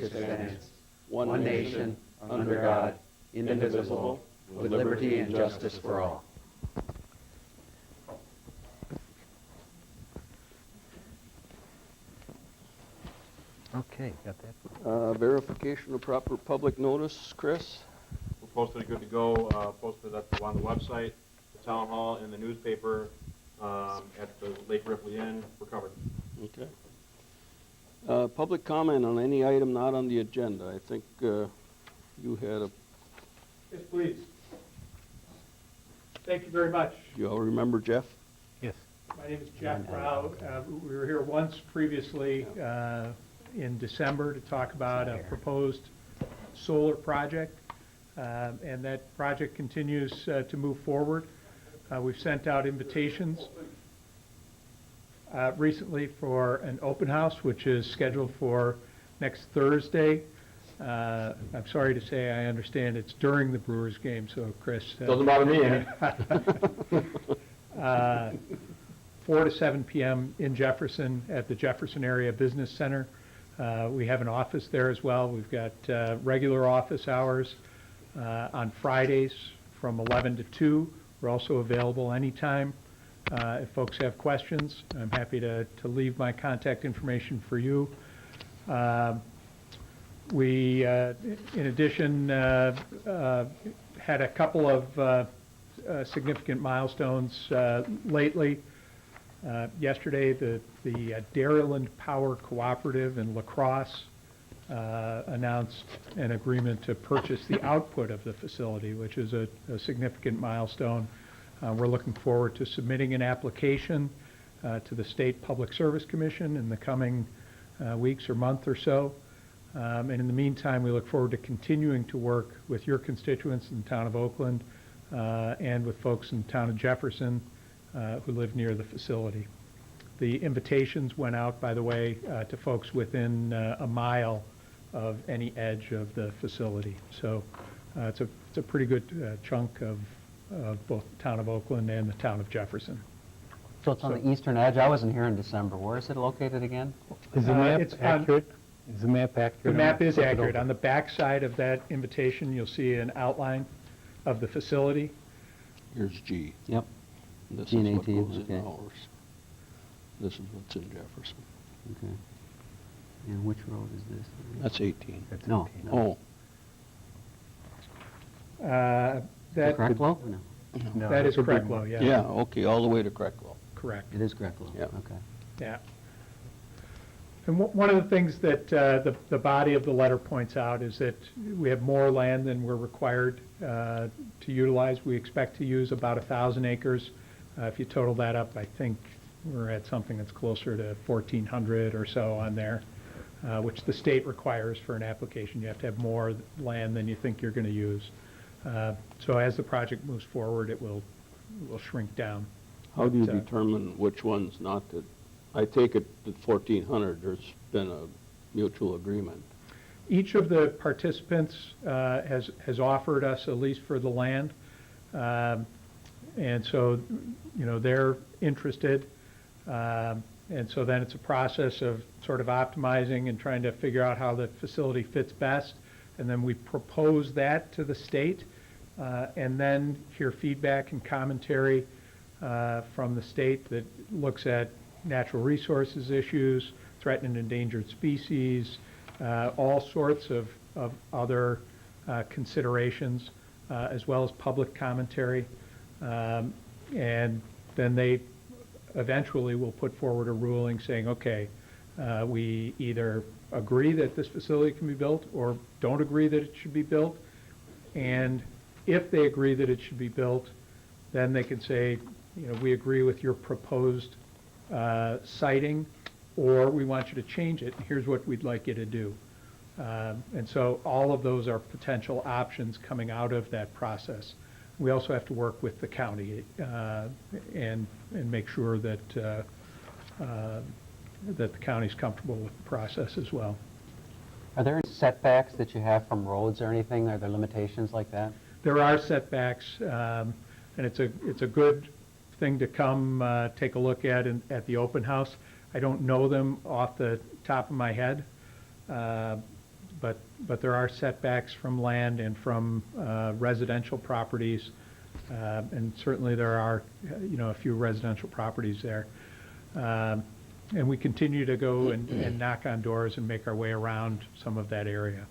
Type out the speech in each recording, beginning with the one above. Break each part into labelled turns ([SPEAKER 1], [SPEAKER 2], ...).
[SPEAKER 1] it stands, one nation, under God, indivisible, with liberty and justice for all.
[SPEAKER 2] Okay, got that.
[SPEAKER 3] Verification of proper public notice, Chris?
[SPEAKER 4] We're posted, good to go, posted on the website, the town hall, and the newspaper, at the Lake Ripley Inn. We're covered.
[SPEAKER 3] Okay. Public comment on any item not on the agenda. I think you had a,
[SPEAKER 5] Yes, please. Thank you very much.
[SPEAKER 3] you all remember Jeff?
[SPEAKER 2] Yes.
[SPEAKER 5] My name is Jeff Rao. We were here once previously in December to talk about a proposed solar project, and that project continues to move forward. We've sent out invitations recently for an open house, which is scheduled for next Thursday. I'm sorry to say, I understand it's during the Brewers game, so Chris.
[SPEAKER 4] Doesn't bother me any.
[SPEAKER 5] 4 to 7 p.m. in Jefferson at the Jefferson Area Business Center. We have an office there as well. We've got regular office hours on Fridays from 11 to 2. We're also available anytime. If folks have questions, I'm happy to leave my contact information for you. We, in addition, had a couple of significant milestones lately. Yesterday, the Dairyland Power Cooperative in La Crosse announced an agreement to purchase the output of the facility, which is a significant milestone. We're looking forward to submitting an application to the State Public Service Commission in the coming weeks or month or so. And in the meantime, we look forward to continuing to work with your constituents in the town of Oakland and with folks in the town of Jefferson who live near the facility. The invitations went out, by the way, to folks within a mile of any edge of the facility. So it's a pretty good chunk of both the town of Oakland and the town of Jefferson.
[SPEAKER 1] So it's on the eastern edge. I wasn't here in December. Where is it located again?
[SPEAKER 2] Is the map
[SPEAKER 5] it's
[SPEAKER 2] accurate? Is the map accurate?
[SPEAKER 5] The map is accurate. On the back side of that invitation, you'll see an outline of the facility.
[SPEAKER 3] Here's G.
[SPEAKER 1] Yep.
[SPEAKER 3] This
[SPEAKER 1] G and
[SPEAKER 3] is what
[SPEAKER 1] 18,
[SPEAKER 3] goes
[SPEAKER 1] okay.
[SPEAKER 3] in ours. This is what's in Jefferson.
[SPEAKER 1] Okay. And which road is this?
[SPEAKER 3] That's 18.
[SPEAKER 2] That's
[SPEAKER 1] No.
[SPEAKER 2] 18.
[SPEAKER 3] Oh,
[SPEAKER 5] That
[SPEAKER 1] Cracklow? No.
[SPEAKER 2] No,
[SPEAKER 5] that is
[SPEAKER 2] would be
[SPEAKER 5] Cracklow,
[SPEAKER 2] more.
[SPEAKER 5] yeah.
[SPEAKER 3] yeah, okay, all the way to Cracklow.
[SPEAKER 5] Correct.
[SPEAKER 1] It is Cracklow.
[SPEAKER 3] Yeah.
[SPEAKER 1] Okay.
[SPEAKER 5] Yeah. And one of the things that the body of the letter points out is that we have more land than we're required to utilize. We expect to use about 1,000 acres. If you total that up, I think we're at something that's closer to 1,400 or so on there, which the state requires for an application. You have to have more land than you think you're going to use. So as the project moves forward, it will shrink down.
[SPEAKER 3] How do you
[SPEAKER 5] But,
[SPEAKER 3] determine which ones not to? I take it that 1,400, there's been a mutual agreement.
[SPEAKER 5] Each of the participants has offered us a lease for the land, and so, you know, they're interested, and so then it's a process of sort of optimizing and trying to figure out how the facility fits best, and then we propose that to the state, and then hear feedback and commentary from the state that looks at natural resources issues, threatened and endangered species, all sorts of other considerations, as well as public commentary. And then they eventually will put forward a ruling saying, okay, we either agree that this facility can be built or don't agree that it should be built. And if they agree that it should be built, then they can say, you know, we agree with your proposed siting, or we want you to change it, and here's what we'd like you to do. And so all of those are potential options coming out of that process. We also have to work with the county and make sure that that the county's comfortable with the process as well.
[SPEAKER 1] Are there any setbacks that you have from roads or anything? Are there limitations like that?
[SPEAKER 5] There are setbacks, and it's a good thing to come take a look at at the open house. I don't know them off the top of my head. but there are setbacks from land and from residential properties, and certainly there are, a few residential properties there. And we continue to go and knock on doors and make our way around some of that area.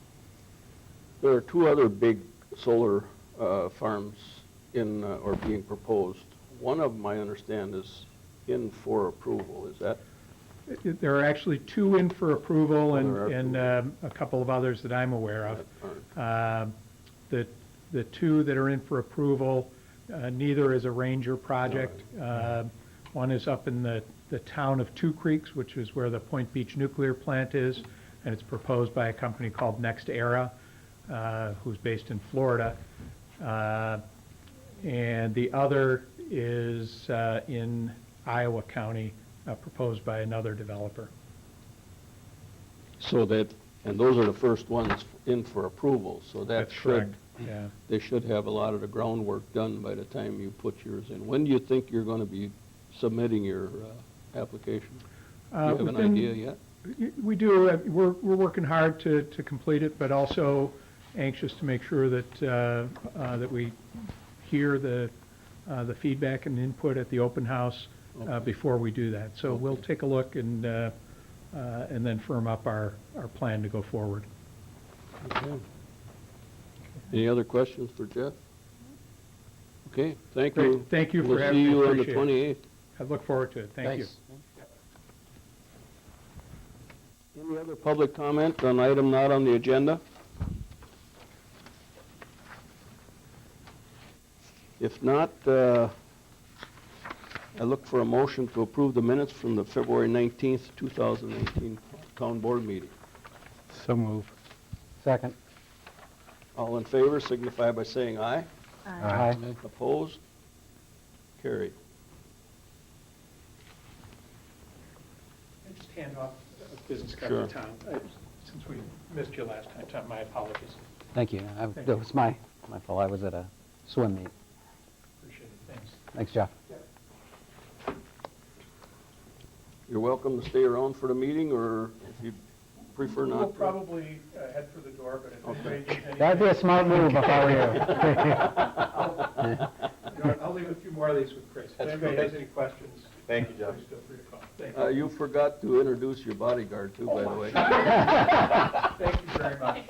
[SPEAKER 3] There are two other big solar farms in, or being proposed. One of them, I understand, is in for approval. Is that?
[SPEAKER 5] There are actually two in for approval
[SPEAKER 3] there
[SPEAKER 5] and
[SPEAKER 3] are
[SPEAKER 5] a couple of others that I'm aware of.
[SPEAKER 3] aren't?
[SPEAKER 5] The two that are in for approval, neither is a Ranger project. One is up in the town of Two Creeks, which is where the Point Beach nuclear plant is, and it's proposed by a company called Next Era, who's based in Florida. And the other is in Iowa County, proposed by another developer.
[SPEAKER 3] So that, and those are the first ones in for approval, so that
[SPEAKER 5] That's
[SPEAKER 3] should,
[SPEAKER 5] correct. Yeah.
[SPEAKER 3] they should have a lot of the groundwork done by the time you put yours in. When do you think you're going to be submitting your application? Do you have an
[SPEAKER 5] Within-
[SPEAKER 3] idea yet?
[SPEAKER 5] We do. We're working hard to complete it, but also anxious to make sure that that we hear the feedback and input at the open house before we do that. So we'll take a look and then firm up our plan to go forward.
[SPEAKER 3] Okay. Any other questions for Jeff? Okay, thank
[SPEAKER 5] Great.
[SPEAKER 3] you.
[SPEAKER 5] Thank you for
[SPEAKER 3] We'll
[SPEAKER 5] having
[SPEAKER 3] see
[SPEAKER 5] me.
[SPEAKER 3] you on the
[SPEAKER 5] Appreciate it.
[SPEAKER 3] 28th.
[SPEAKER 5] I look forward to it. Thank you.
[SPEAKER 1] Thanks.
[SPEAKER 3] Any other public comment on item not on the agenda? If not, I look for a motion to approve the minutes from the February 19th, 2018 town board meeting.
[SPEAKER 2] So move.
[SPEAKER 1] Second.
[SPEAKER 3] All in favor signify by saying aye.
[SPEAKER 2] Aye.
[SPEAKER 3] Opposed? Carried.
[SPEAKER 5] I just hand off a business card
[SPEAKER 3] Sure.
[SPEAKER 5] to Tom. Since we missed you last time, Tom, my apologies.
[SPEAKER 1] Thank you.
[SPEAKER 5] Thank
[SPEAKER 1] That
[SPEAKER 5] you.
[SPEAKER 1] was my fault. I was at a swim meet.
[SPEAKER 5] Appreciate it. Thanks.
[SPEAKER 1] Thanks, Jeff.
[SPEAKER 3] You're welcome to stay around for the meeting, or if you prefer not.
[SPEAKER 5] We'll
[SPEAKER 3] to.
[SPEAKER 5] probably head for the door, but if anybody needs anything...
[SPEAKER 2] That'd be a smart move if I were you.
[SPEAKER 5] I'll leave a few more of these with Chris. If anybody has any questions,
[SPEAKER 4] Thank you, Jeff.
[SPEAKER 5] please feel free to call. Thank you.
[SPEAKER 3] You forgot to introduce your bodyguard too, by the way.
[SPEAKER 5] Thank you very much.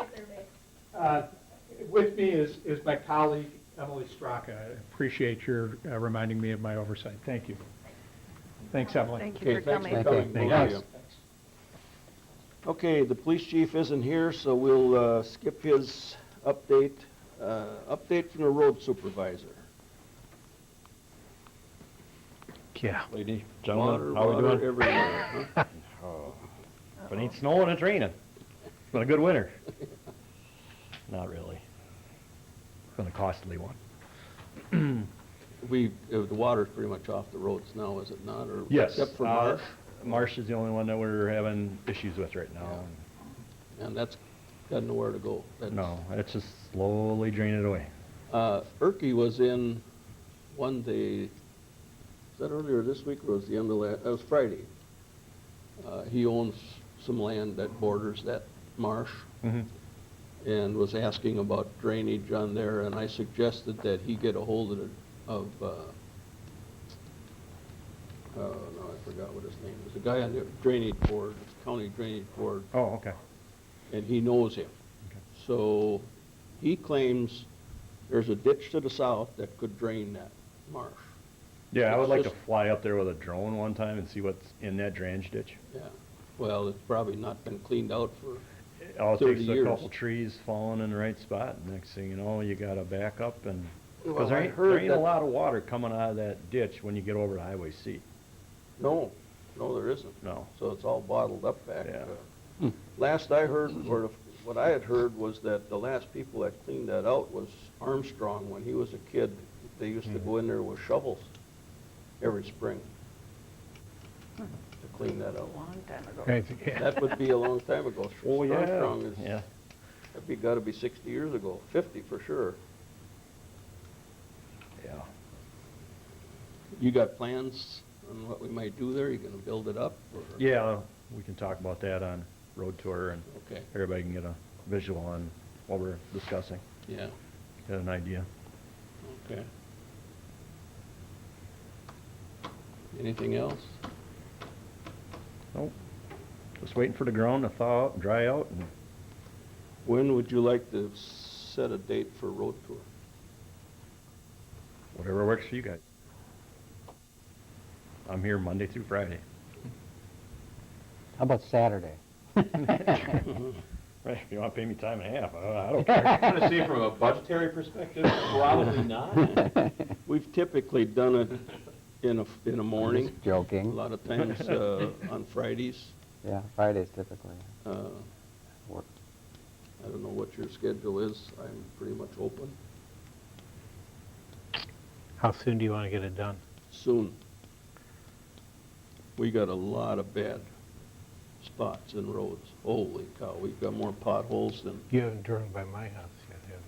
[SPEAKER 5] With me is my colleague, Emily Straka. I appreciate your reminding me of my oversight. Thank you. Thanks, Emily.
[SPEAKER 6] Thank you
[SPEAKER 3] Okay,
[SPEAKER 6] for
[SPEAKER 3] thanks
[SPEAKER 6] coming.
[SPEAKER 3] for coming,
[SPEAKER 2] Thank
[SPEAKER 3] both of
[SPEAKER 2] you.
[SPEAKER 3] you. Okay, the police chief isn't here, so we'll skip his update. Update from the road supervisor.
[SPEAKER 2] Yeah.
[SPEAKER 7] Ladies,
[SPEAKER 3] Water,
[SPEAKER 7] gentlemen, how we
[SPEAKER 3] water
[SPEAKER 7] doing?
[SPEAKER 3] everywhere, huh?
[SPEAKER 7] If it ain't snowing, it's raining. It's been a good winter. Not really. It's been a costly one.
[SPEAKER 3] The water's pretty much off the roads now, is it not? Or
[SPEAKER 7] Yes.
[SPEAKER 3] Except for Marsh,
[SPEAKER 7] Marsh is the only one that we're having issues with right now.
[SPEAKER 3] and that's got nowhere to go. That's-
[SPEAKER 7] No, it's just slowly draining it away.
[SPEAKER 3] Erky was in one day, is that earlier this week or was the end of last, it was Friday. He owns some land that borders that marsh
[SPEAKER 7] Mhm.
[SPEAKER 3] and was asking about drainage on there, and I suggested that he get a hold of no, I forgot what his name is, the guy on the drainage board, county drainage board,
[SPEAKER 7] Oh, okay.
[SPEAKER 3] and he knows him.
[SPEAKER 7] Okay.
[SPEAKER 3] So he claims there's a ditch to the south that could drain that marsh.
[SPEAKER 7] Yeah, I would
[SPEAKER 3] It's
[SPEAKER 7] like to
[SPEAKER 3] just-
[SPEAKER 7] fly up there with a drone one time and see what's in that drainage ditch.
[SPEAKER 3] Yeah, well, it's probably not been cleaned out for,
[SPEAKER 7] All it
[SPEAKER 3] 30
[SPEAKER 7] takes is a
[SPEAKER 3] years.
[SPEAKER 7] couple trees falling in the right spot, and next thing you know, you gotta back up and,
[SPEAKER 3] Well,
[SPEAKER 7] because there
[SPEAKER 3] I
[SPEAKER 7] ain't,
[SPEAKER 3] heard
[SPEAKER 7] there ain't a
[SPEAKER 3] that-
[SPEAKER 7] lot of water coming out of that ditch when you get over to Highway C.
[SPEAKER 3] no, there isn't.
[SPEAKER 7] No.
[SPEAKER 3] So it's all bottled up back.
[SPEAKER 7] Yeah.
[SPEAKER 3] Last I heard, or what I had heard was that the last people that cleaned that out was Armstrong. When he was a kid, they used to go in there with shovels every spring to clean that out.
[SPEAKER 6] Long time ago.
[SPEAKER 2] Right, yeah.
[SPEAKER 3] That would be a long time ago.
[SPEAKER 7] Oh, yeah.
[SPEAKER 3] Armstrong is,
[SPEAKER 7] Yeah.
[SPEAKER 3] that'd be, gotta be 60 years ago, 50 for sure.
[SPEAKER 7] Yeah.
[SPEAKER 3] You got plans on what we might do there? You gonna build it up? Or?
[SPEAKER 7] Yeah, we can talk about that on road tour, and
[SPEAKER 3] Okay.
[SPEAKER 7] everybody can get a visual on what we're discussing,
[SPEAKER 3] Yeah,
[SPEAKER 7] get an idea.
[SPEAKER 3] okay. Anything else?
[SPEAKER 7] Nope. Just waiting for the ground to thaw out and dry out, and
[SPEAKER 3] When would you like to set a date for road tour?
[SPEAKER 7] whatever works for you guys. I'm here Monday through Friday.
[SPEAKER 2] How about Saturday?
[SPEAKER 7] Right, if you want to pay me time and a half, I don't care.
[SPEAKER 4] I'm gonna see from a budgetary perspective, probably not.
[SPEAKER 3] We've typically done it in a morning,
[SPEAKER 2] Just
[SPEAKER 3] a
[SPEAKER 2] joking.
[SPEAKER 3] lot of times on Fridays.
[SPEAKER 2] Yeah, Fridays typically
[SPEAKER 3] Uh,
[SPEAKER 2] work.
[SPEAKER 3] I don't know what your schedule is. I'm pretty much open.
[SPEAKER 6] How soon do you want to get it done?
[SPEAKER 3] Soon. We got a lot of bad spots in roads. Holy cow, we've got more potholes than,
[SPEAKER 6] You haven't driven by my house yet, have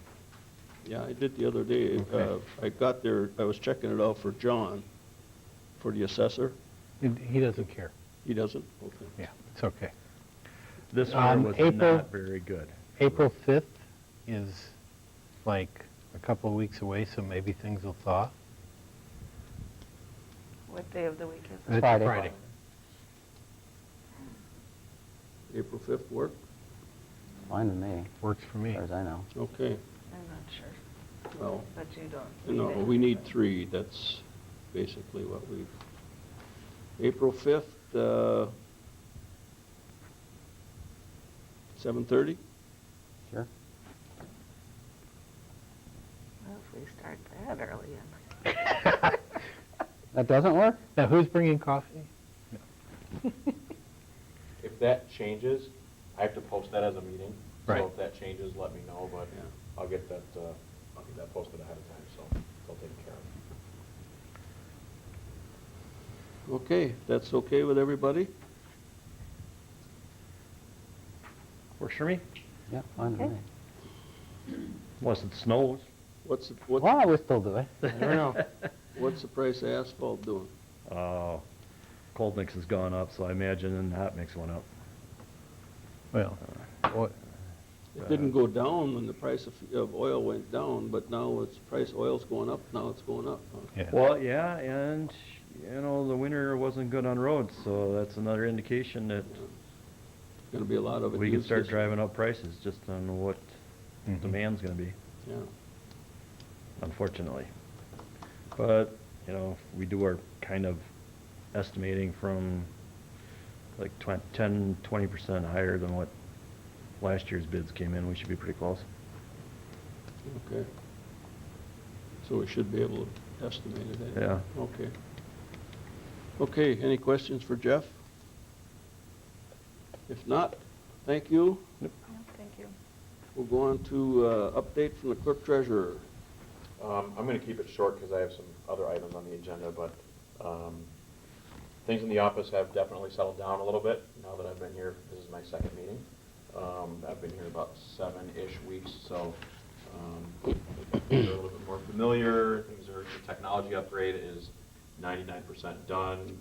[SPEAKER 6] you?
[SPEAKER 3] yeah, I did the other day.
[SPEAKER 6] Okay.
[SPEAKER 3] I got there, I was checking it out for John, for the assessor.
[SPEAKER 6] He doesn't care.
[SPEAKER 3] He doesn't? Okay.
[SPEAKER 6] Yeah, it's okay.
[SPEAKER 7] This one was
[SPEAKER 6] April-
[SPEAKER 7] not very good.
[SPEAKER 6] April 5th is like a couple of weeks away, so maybe things will thaw.
[SPEAKER 8] What day of the week is it?
[SPEAKER 6] It's
[SPEAKER 2] Friday.
[SPEAKER 3] April 5th work?
[SPEAKER 2] Fine with me,
[SPEAKER 6] Works for
[SPEAKER 2] as
[SPEAKER 6] me.
[SPEAKER 2] far as I know.
[SPEAKER 3] Okay.
[SPEAKER 8] I'm not sure,
[SPEAKER 3] Well,
[SPEAKER 8] but you don't.
[SPEAKER 3] no,
[SPEAKER 8] need it.
[SPEAKER 3] we need 3. That's basically what we've, April 5th, 7:30?
[SPEAKER 2] Sure.
[SPEAKER 8] Well, if we start that early in.
[SPEAKER 2] That doesn't work?
[SPEAKER 6] Now, who's bringing coffee?
[SPEAKER 4] If that changes, I have to post that as a meeting.
[SPEAKER 6] Right.
[SPEAKER 4] So if that changes, let me know, but
[SPEAKER 3] Yeah.
[SPEAKER 4] I'll get that posted ahead of time, so they'll take care of it.
[SPEAKER 3] Okay, that's okay with everybody?
[SPEAKER 7] Works for me,
[SPEAKER 2] Yeah, fine with
[SPEAKER 8] Okay.
[SPEAKER 2] me.
[SPEAKER 7] unless it snows.
[SPEAKER 3] What's
[SPEAKER 2] Well, we still do it.
[SPEAKER 3] I don't know. What's the price of asphalt doing?
[SPEAKER 7] Cold mix has gone up, so I imagine hot mix went up.
[SPEAKER 6] Well, what,
[SPEAKER 3] It didn't go down when the price of oil went down, but now oil's going up, now it's going up. Huh?
[SPEAKER 6] yeah.
[SPEAKER 7] Well, yeah, and, the winter wasn't good on roads, so that's another indication that
[SPEAKER 3] Gonna be a lot of it.
[SPEAKER 7] we can
[SPEAKER 3] used
[SPEAKER 7] start
[SPEAKER 3] this-
[SPEAKER 7] driving up prices just on what
[SPEAKER 6] Mhm.
[SPEAKER 7] demand's gonna be,
[SPEAKER 3] Yeah,
[SPEAKER 7] unfortunately. But, we do our kind of estimating from like 10-20% higher than what last year's bids came in. We should be pretty close.
[SPEAKER 3] okay. So we should be able to estimate it. eh?
[SPEAKER 7] Yeah.
[SPEAKER 3] Okay. Okay, any questions for Jeff? If not, thank you.
[SPEAKER 8] No, thank you.
[SPEAKER 3] We'll go on to update from the clerk treasurer.
[SPEAKER 4] I'm gonna keep it short because I have some other items on the agenda, but, things in the office have definitely settled down a little bit now that I've been here. This is my second meeting. I've been here about 7-ish weeks, so, things are a little bit more familiar. The technology upgrade is 99% done.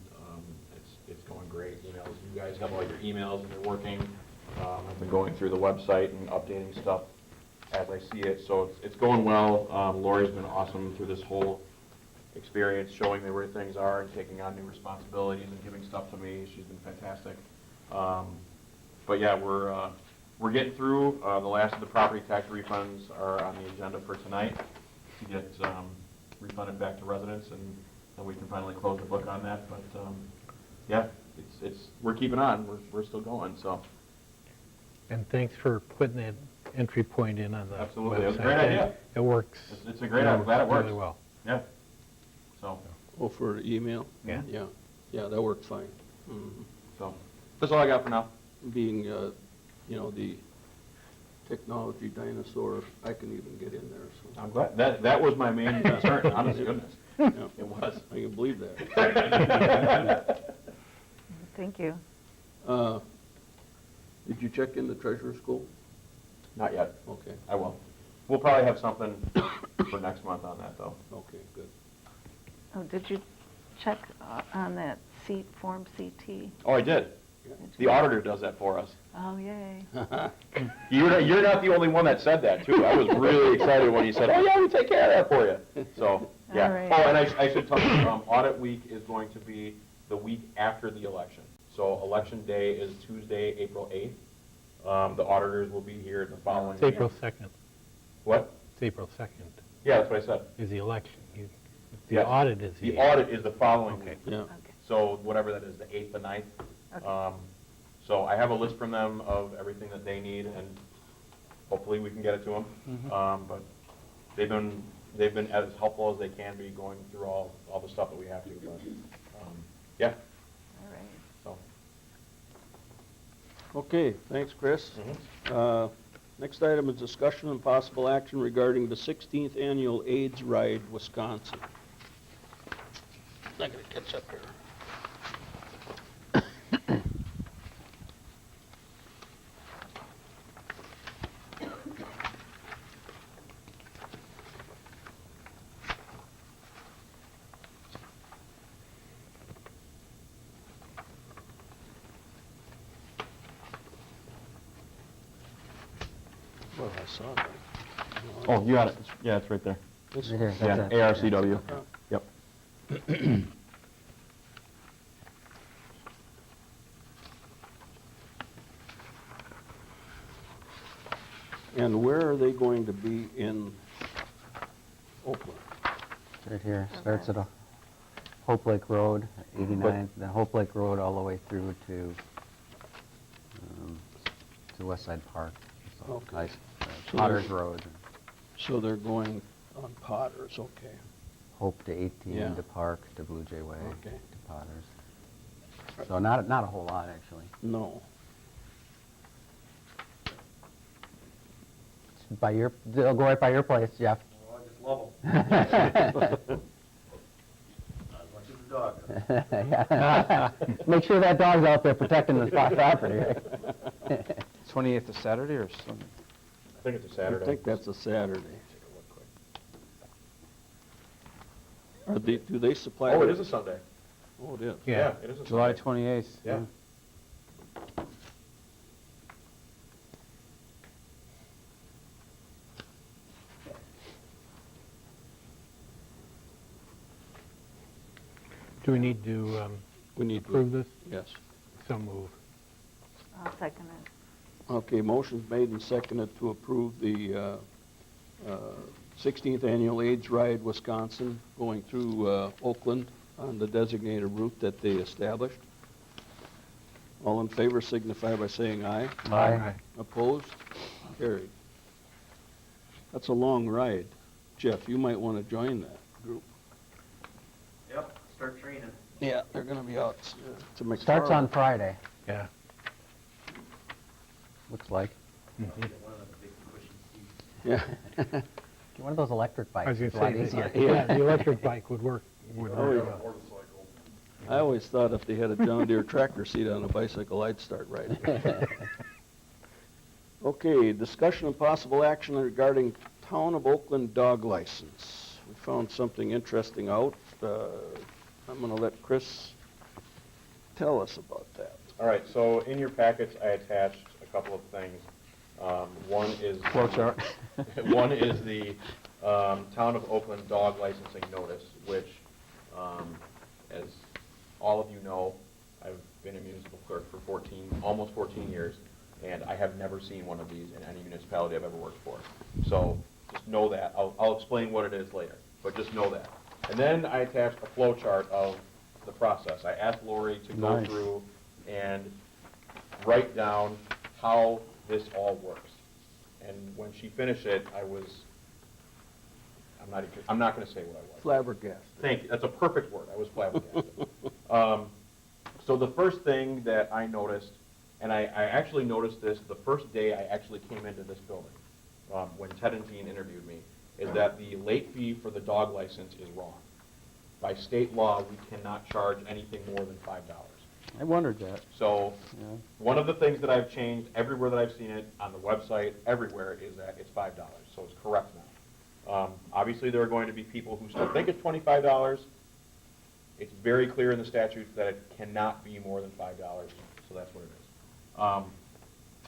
[SPEAKER 4] It's going great. You guys have all your emails and they're working. I've been going through the website and updating stuff as I see it, so it's going well. Lori's been awesome through this whole experience, showing me where things are and taking on new responsibilities and giving stuff to me. She's been fantastic. But yeah, we're getting through. The last of the property tax refunds are on the agenda for tonight to get refunded back to residents, and then we can finally close the book on that. But yeah, we're keeping on. We're still going. So
[SPEAKER 6] And thanks for putting that entry point in on the website.
[SPEAKER 4] Absolutely. It was a great idea.
[SPEAKER 6] It works.
[SPEAKER 4] it's a great. I'm glad it works.
[SPEAKER 6] Really well.
[SPEAKER 4] Yeah. So
[SPEAKER 3] Oh, for email?
[SPEAKER 6] Yeah.
[SPEAKER 3] Yeah, that worked fine. Mhm.
[SPEAKER 4] so that's all I got for now.
[SPEAKER 3] Being, the technology dinosaur, I can even get in there, so.
[SPEAKER 4] I'm glad. That was my main concern, honest to goodness.
[SPEAKER 3] Yeah,
[SPEAKER 4] It was.
[SPEAKER 3] I can believe that.
[SPEAKER 8] Thank you.
[SPEAKER 3] Did you check in the treasurer's school?
[SPEAKER 4] Not yet.
[SPEAKER 3] Okay,
[SPEAKER 4] I will. We'll probably have something for next month on that, though.
[SPEAKER 3] okay, good.
[SPEAKER 8] Oh, did you check on that Form CT?
[SPEAKER 4] Oh, I did. The auditor does that for us.
[SPEAKER 8] Oh, yay.
[SPEAKER 4] You're not the only one that said that, too. I was really excited when he said, oh, yeah, we take care of that for you. So, yeah.
[SPEAKER 8] All right.
[SPEAKER 4] Oh, and I should tell you, audit week is going to be the week after the election. So election day is Tuesday, April 8th. The auditors will be here the following.
[SPEAKER 6] It's April 2nd.
[SPEAKER 4] What?
[SPEAKER 6] It's April 2nd
[SPEAKER 4] Yeah, that's what I said.
[SPEAKER 6] is the election. The
[SPEAKER 4] Yes.
[SPEAKER 6] audit is
[SPEAKER 4] The audit is the following
[SPEAKER 6] Okay.
[SPEAKER 4] week.
[SPEAKER 3] Yeah.
[SPEAKER 8] Okay.
[SPEAKER 4] So whatever that is, the 8th, the 9th.
[SPEAKER 8] Okay.
[SPEAKER 4] So I have a list from them of everything that they need, and hopefully we can get it to them. But they've been as helpful as they can be going through all the stuff that we have to. But yeah,
[SPEAKER 8] All right.
[SPEAKER 4] so
[SPEAKER 3] Okay, thanks, Chris. Next item is discussion and possible action regarding the 16th Annual AIDS Ride, Wisconsin. Not gonna catch up here. Well, I saw that.
[SPEAKER 4] Oh, you got it. Yeah, it's right there.
[SPEAKER 3] This-
[SPEAKER 2] Right here,
[SPEAKER 4] Yeah,
[SPEAKER 2] that's it.
[SPEAKER 4] ARCW. Yep.
[SPEAKER 3] And where are they going to be in Oakland?
[SPEAKER 2] Right here, starts at Hope Lake Road, 89th, then Hope Lake Road all the way through to West Side Park. So,
[SPEAKER 3] Okay.
[SPEAKER 2] nice,
[SPEAKER 3] So
[SPEAKER 2] Potter's
[SPEAKER 3] they're-
[SPEAKER 2] Road,
[SPEAKER 3] So they're going on Potter's, okay.
[SPEAKER 2] Hope to 18,
[SPEAKER 3] Yeah.
[SPEAKER 2] to Park, to Blue Jay Way,
[SPEAKER 3] Okay.
[SPEAKER 2] to Potter's. So not a whole lot, actually.
[SPEAKER 3] No.
[SPEAKER 2] They'll go right by your place, Jeff.
[SPEAKER 9] Well, I just love them. Not as much as the dog does.
[SPEAKER 2] Yeah. Make sure that dog's out there protecting the property, right?
[SPEAKER 1] 28th is Saturday or Sunday?
[SPEAKER 4] I think it's a
[SPEAKER 3] I
[SPEAKER 4] Saturday.
[SPEAKER 3] think that's a Saturday.
[SPEAKER 4] Take a look quick.
[SPEAKER 3] Do they supply?
[SPEAKER 4] Oh, it
[SPEAKER 3] the-
[SPEAKER 4] is a Sunday.
[SPEAKER 3] Oh, it is.
[SPEAKER 4] Yeah, it is a
[SPEAKER 1] July
[SPEAKER 4] Sunday.
[SPEAKER 1] 28th.
[SPEAKER 4] Yeah.
[SPEAKER 6] Do we need to
[SPEAKER 3] We need to,
[SPEAKER 6] approve this?
[SPEAKER 3] yes.
[SPEAKER 6] So move.
[SPEAKER 8] I'll second it.
[SPEAKER 3] Okay, motion's made and seconded to approve the 16th Annual AIDS Ride Wisconsin going through Oakland on the designated route that they established. All in favor signify by saying aye.
[SPEAKER 2] Aye.
[SPEAKER 3] Opposed? Carried. That's a long ride. Jeff, you might want to join that group.
[SPEAKER 9] Yep, start training.
[SPEAKER 3] Yeah, they're going to be out to McFarland.
[SPEAKER 2] Starts on Friday,
[SPEAKER 6] Yeah.
[SPEAKER 2] looks like.
[SPEAKER 9] Get one of the big cushion seats.
[SPEAKER 3] Yeah.
[SPEAKER 2] Get one of those electric bikes,
[SPEAKER 6] I was going
[SPEAKER 2] it's
[SPEAKER 6] to
[SPEAKER 2] a lot
[SPEAKER 6] say,
[SPEAKER 2] easier.
[SPEAKER 6] yeah, the electric bike would work
[SPEAKER 3] Oh, yeah.
[SPEAKER 6] well.
[SPEAKER 3] I always thought if they had a John Deere tractor seat on a bicycle, I'd start riding. Okay, discussion and possible action regarding Town of Oakland dog license. We found something interesting out. I'm going to let Chris tell us about that.
[SPEAKER 4] All right, so in your packets, I attached a couple of things. One is
[SPEAKER 3] Flowchart.
[SPEAKER 4] one is the Town of Oakland dog licensing notice, which, as all of you know, I've been a municipal clerk for almost 14 years, and I have never seen one of these in any municipality I've ever worked for. So just know that. I'll explain what it is later, but just know that. And then I attached a flow chart of the process. I asked Lori to go
[SPEAKER 3] Nice.
[SPEAKER 4] through and write down how this all works. And when she finished it, I'm not going to say what I was.
[SPEAKER 3] Flabbergasted.
[SPEAKER 4] Thank you. That's a perfect word. I was flabbergasted. So the first thing that I noticed, and I actually noticed this the first day I actually came into this building, when Ted and Dean interviewed me, is that the late fee for the dog license is wrong. By state law, we cannot charge anything more than $5.
[SPEAKER 1] I wondered that.
[SPEAKER 4] So
[SPEAKER 1] Yeah.
[SPEAKER 4] one of the things that I've changed everywhere that I've seen it, on the website, everywhere, is that it's $5. So it's correct now. Obviously, there are going to be people who still think it's $25. It's very clear in the statute that it cannot be more than $5. so that's what it is.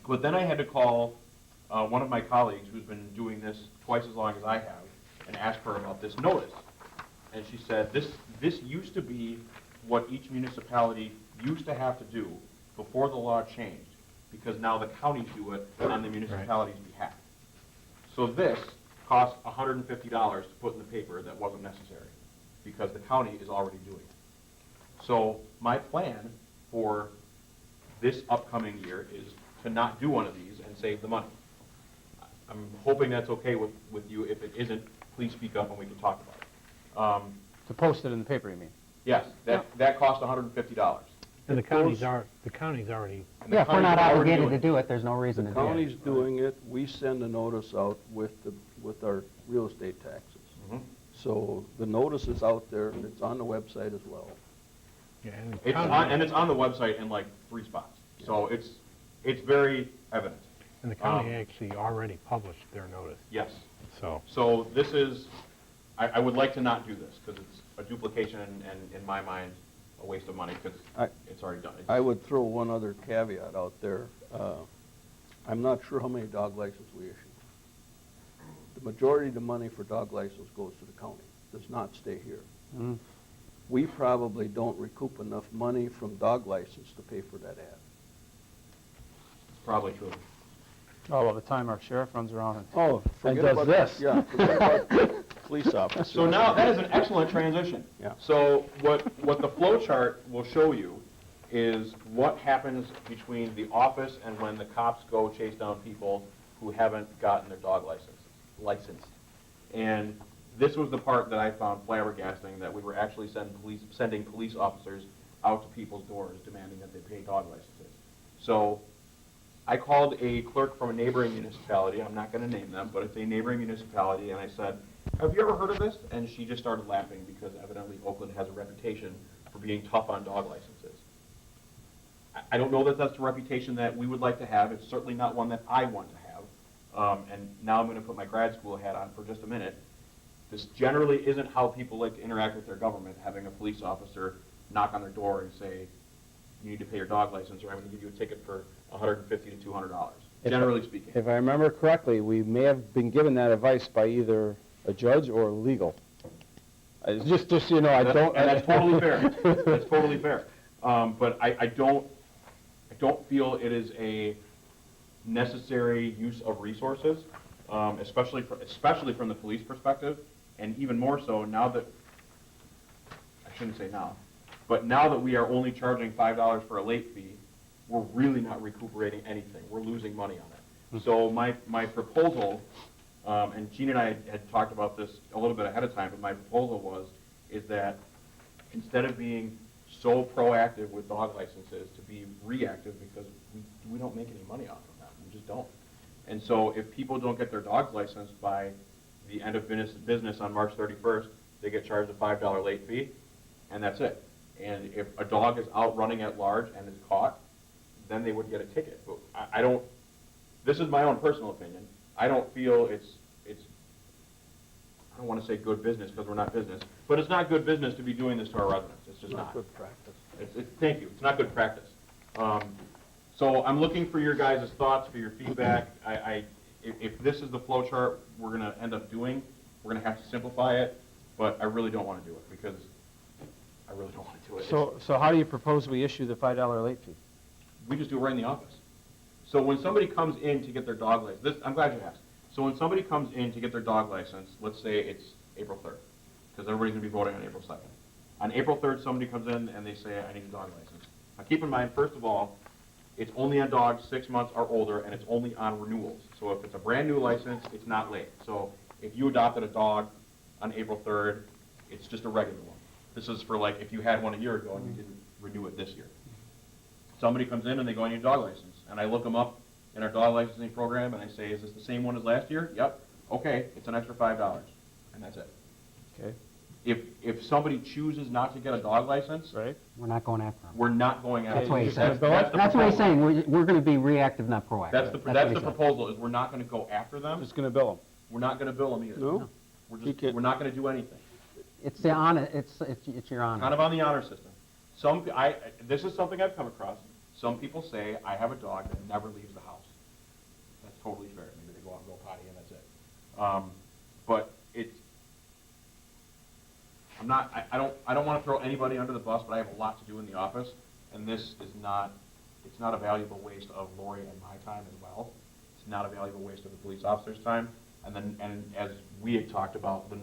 [SPEAKER 4] But then I had to call one of my colleagues who's been doing this twice as long as I have and ask her about this notice. And she said, this used to be what each municipality used to have to do before the law changed, because now the counties do it on the municipality's behalf. So this costs $150 to put in the paper that wasn't necessary, because the county is already doing it. So my plan for this upcoming year is to not do one of these and save the money. I'm hoping that's okay with you. If it isn't, please speak up and we can talk about it.
[SPEAKER 2] To post it in the paper, you mean?
[SPEAKER 4] Yes, that cost $150.
[SPEAKER 6] And the county's already,
[SPEAKER 4] And the
[SPEAKER 2] Yeah, if we're
[SPEAKER 4] county's
[SPEAKER 2] not
[SPEAKER 4] already
[SPEAKER 2] obligated
[SPEAKER 4] doing
[SPEAKER 2] to
[SPEAKER 4] it.
[SPEAKER 2] do it, there's no reason to
[SPEAKER 3] The
[SPEAKER 2] do it.
[SPEAKER 3] county's doing it, we send a notice out with our real estate taxes.
[SPEAKER 4] Mhm.
[SPEAKER 3] So the notice is out there, and it's on the website as well.
[SPEAKER 6] yeah, and the
[SPEAKER 4] It's
[SPEAKER 6] county-
[SPEAKER 4] on, and it's on the website in like 3 spots. So it's very evident.
[SPEAKER 6] and the county actually already published their notice,
[SPEAKER 4] Yes.
[SPEAKER 6] so.
[SPEAKER 4] So this is, I would like to not do this, because it's a duplication and in my mind, a waste of money, because it's already done.
[SPEAKER 3] I would throw one other caveat out there. I'm not sure how many dog licenses we issue. The majority of the money for dog license goes to the county, does not stay here.
[SPEAKER 2] Mm.
[SPEAKER 3] We probably don't recoup enough money from dog license to pay for that ad.
[SPEAKER 4] It's probably true.
[SPEAKER 2] Oh, well, the time our sheriff runs around and...
[SPEAKER 3] Oh, forget
[SPEAKER 2] does
[SPEAKER 3] about
[SPEAKER 2] this.
[SPEAKER 3] Yeah, forget about police officers.
[SPEAKER 4] So now, that is an excellent transition.
[SPEAKER 3] Yeah.
[SPEAKER 4] So what the flow chart will show you is what happens between the office and when the cops go chase down people who haven't gotten their dog licensed. And this was the part that I found flabbergasting, that we were actually sending police officers out to people's doors demanding that they pay dog licenses. So I called a clerk from a neighboring municipality, I'm not going to name them, but it's a neighboring municipality, and I said, have you ever heard of this? And she just started laughing, because evidently Oakland has a reputation for being tough on dog licenses. I don't know that that's a reputation that we would like to have. It's certainly not one that I want to have. And now I'm going to put my grad school hat on for just a minute. This generally isn't how people like to interact with their government, having a police officer knock on their door and say, you need to pay your dog license, or I'm going to give you a ticket for $150 to $200, generally speaking.
[SPEAKER 10] If I remember correctly, we may have been given that advice by either a judge or legal. Just so you know, I don't...
[SPEAKER 4] And that's totally fair. That's totally fair. But I don't feel it is a necessary use of resources, especially from the police perspective, and even more so now that, I shouldn't say now, but now that we are only charging $5 for a late fee, we're really not recuperating anything. We're losing money on it. So my proposal, and Gene and I had talked about this a little bit ahead of time, but my proposal is that instead of being so proactive with dog licenses, to be reactive, because we don't make any money off of them. We just don't. And so if people don't get their dogs licensed by the end of business on March 31st, they get charged a $5 late fee, and that's it. And if a dog is out running at large and is caught, then they would get a ticket. But I don't, this is my own personal opinion, I don't feel it's I don't want to say good business, because we're not business, but it's not good business to be doing this to our residents. It's just not.
[SPEAKER 3] Good practice.
[SPEAKER 4] Thank you. It's not good practice. So I'm looking for your guys' thoughts, for your feedback. If this is the flow chart we're going to end up doing, we're going to have to simplify it, but I really don't want to do it, because I really don't want to do it.
[SPEAKER 10] So how do you propose we issue the $5 late fee?
[SPEAKER 4] We just do it right in the office. So when somebody comes in to get their dog license, I'm glad you asked. So when somebody comes in to get their dog license, let's say it's April 3rd, because everybody's going to be voting on April 2nd. On April 3rd, somebody comes in and they say, I need a dog license. Now keep in mind, first of all, it's only on dogs 6 months or older, and it's only on renewals. So if it's a brand new license, it's not late. So if you adopted a dog on April 3rd, it's just a regular one. This is for like if you had one a year ago and you didn't renew it this year. Somebody comes in and they go, I need a dog license. And I look them up in our dog licensing program and I say, is this the same one as last year? Yep. Okay, it's an extra $5. And that's it.
[SPEAKER 10] Okay.
[SPEAKER 4] If somebody chooses not to get a dog license,
[SPEAKER 10] Right.
[SPEAKER 2] We're not going after them.
[SPEAKER 4] we're not going after
[SPEAKER 2] That's what he's saying.
[SPEAKER 4] That's the
[SPEAKER 2] That's what he's
[SPEAKER 4] proposal.
[SPEAKER 2] saying. We're going to be reactive, not proactive.
[SPEAKER 4] That's
[SPEAKER 2] what
[SPEAKER 4] the
[SPEAKER 2] he said.
[SPEAKER 4] proposal, is we're not going to go after them.
[SPEAKER 10] Just going to bill them?
[SPEAKER 4] We're not going to bill them either.
[SPEAKER 3] No? You can't-
[SPEAKER 4] We're not going to do anything.
[SPEAKER 2] It's the honor. It's your honor.
[SPEAKER 4] Kind of on the honor system. This is something I've come across. Some people say, I have a dog that never leaves the house. That's totally fair. Maybe they go out and go potty and that's it. But it's, I don't want to throw anybody under the bus, but I have a lot to do in the office, and this is not, it's not a valuable waste of Lori and my time as well. It's not a valuable waste of the police officer's time. And as we had talked about, the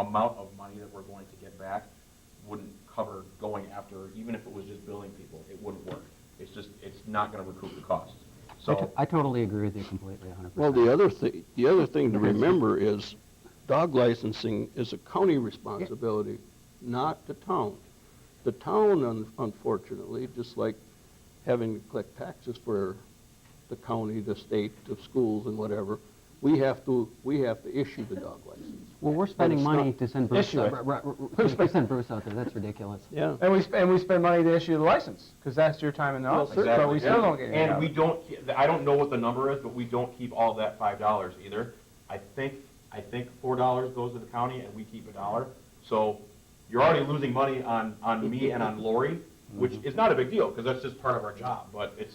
[SPEAKER 4] amount of money that we're going to get back wouldn't cover going after, even if it was just billing people, it wouldn't work. It's just, it's not going to recoup the costs. So
[SPEAKER 2] I totally agree with you completely, 100%.
[SPEAKER 3] Well, the other thing to remember is dog licensing is a county responsibility, not the town. The town, unfortunately, just like having to collect taxes for the county, the state, the schools and whatever, we have to issue the dog license.
[SPEAKER 2] Well, we're spending
[SPEAKER 3] it's
[SPEAKER 2] money
[SPEAKER 3] not-
[SPEAKER 2] to send Bruce,
[SPEAKER 10] Issue it.
[SPEAKER 2] we send Bruce out there, that's ridiculous.
[SPEAKER 3] Yeah.
[SPEAKER 10] And we spend money to issue the license, because that's your time in the office,
[SPEAKER 4] Exactly.
[SPEAKER 10] but we still don't get any
[SPEAKER 4] And
[SPEAKER 10] out
[SPEAKER 4] we
[SPEAKER 10] of it.
[SPEAKER 4] don't, I don't know what the number is, but we don't keep all that $5 either. I think $4 goes to the county and we keep $1. So you're already losing money on me and on Lori, which is not a big deal, because that's just part of our job, but it's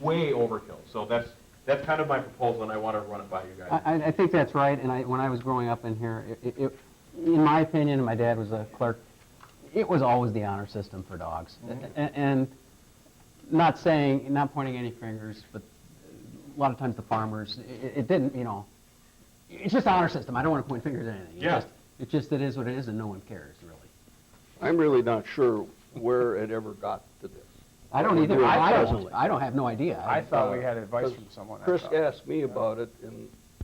[SPEAKER 4] way overkill. So that's kind of my proposal, and I want to run it by you guys.
[SPEAKER 2] I think that's right, and when I was growing up in here, in my opinion, and my dad was a clerk, it was always the honor system for dogs. And not pointing any fingers, but a lot of times the farmers, it didn't, it's just honor system. I don't want to point fingers at anything.
[SPEAKER 4] Yeah.
[SPEAKER 2] It's just it is what it is, and no one cares, really.
[SPEAKER 3] I'm really not sure where it ever got to this.
[SPEAKER 2] I don't either.
[SPEAKER 3] doing
[SPEAKER 2] I
[SPEAKER 3] presently.
[SPEAKER 2] don't have no idea.
[SPEAKER 10] I thought we had advice from someone. I
[SPEAKER 3] Chris
[SPEAKER 10] thought.
[SPEAKER 3] asked me about it,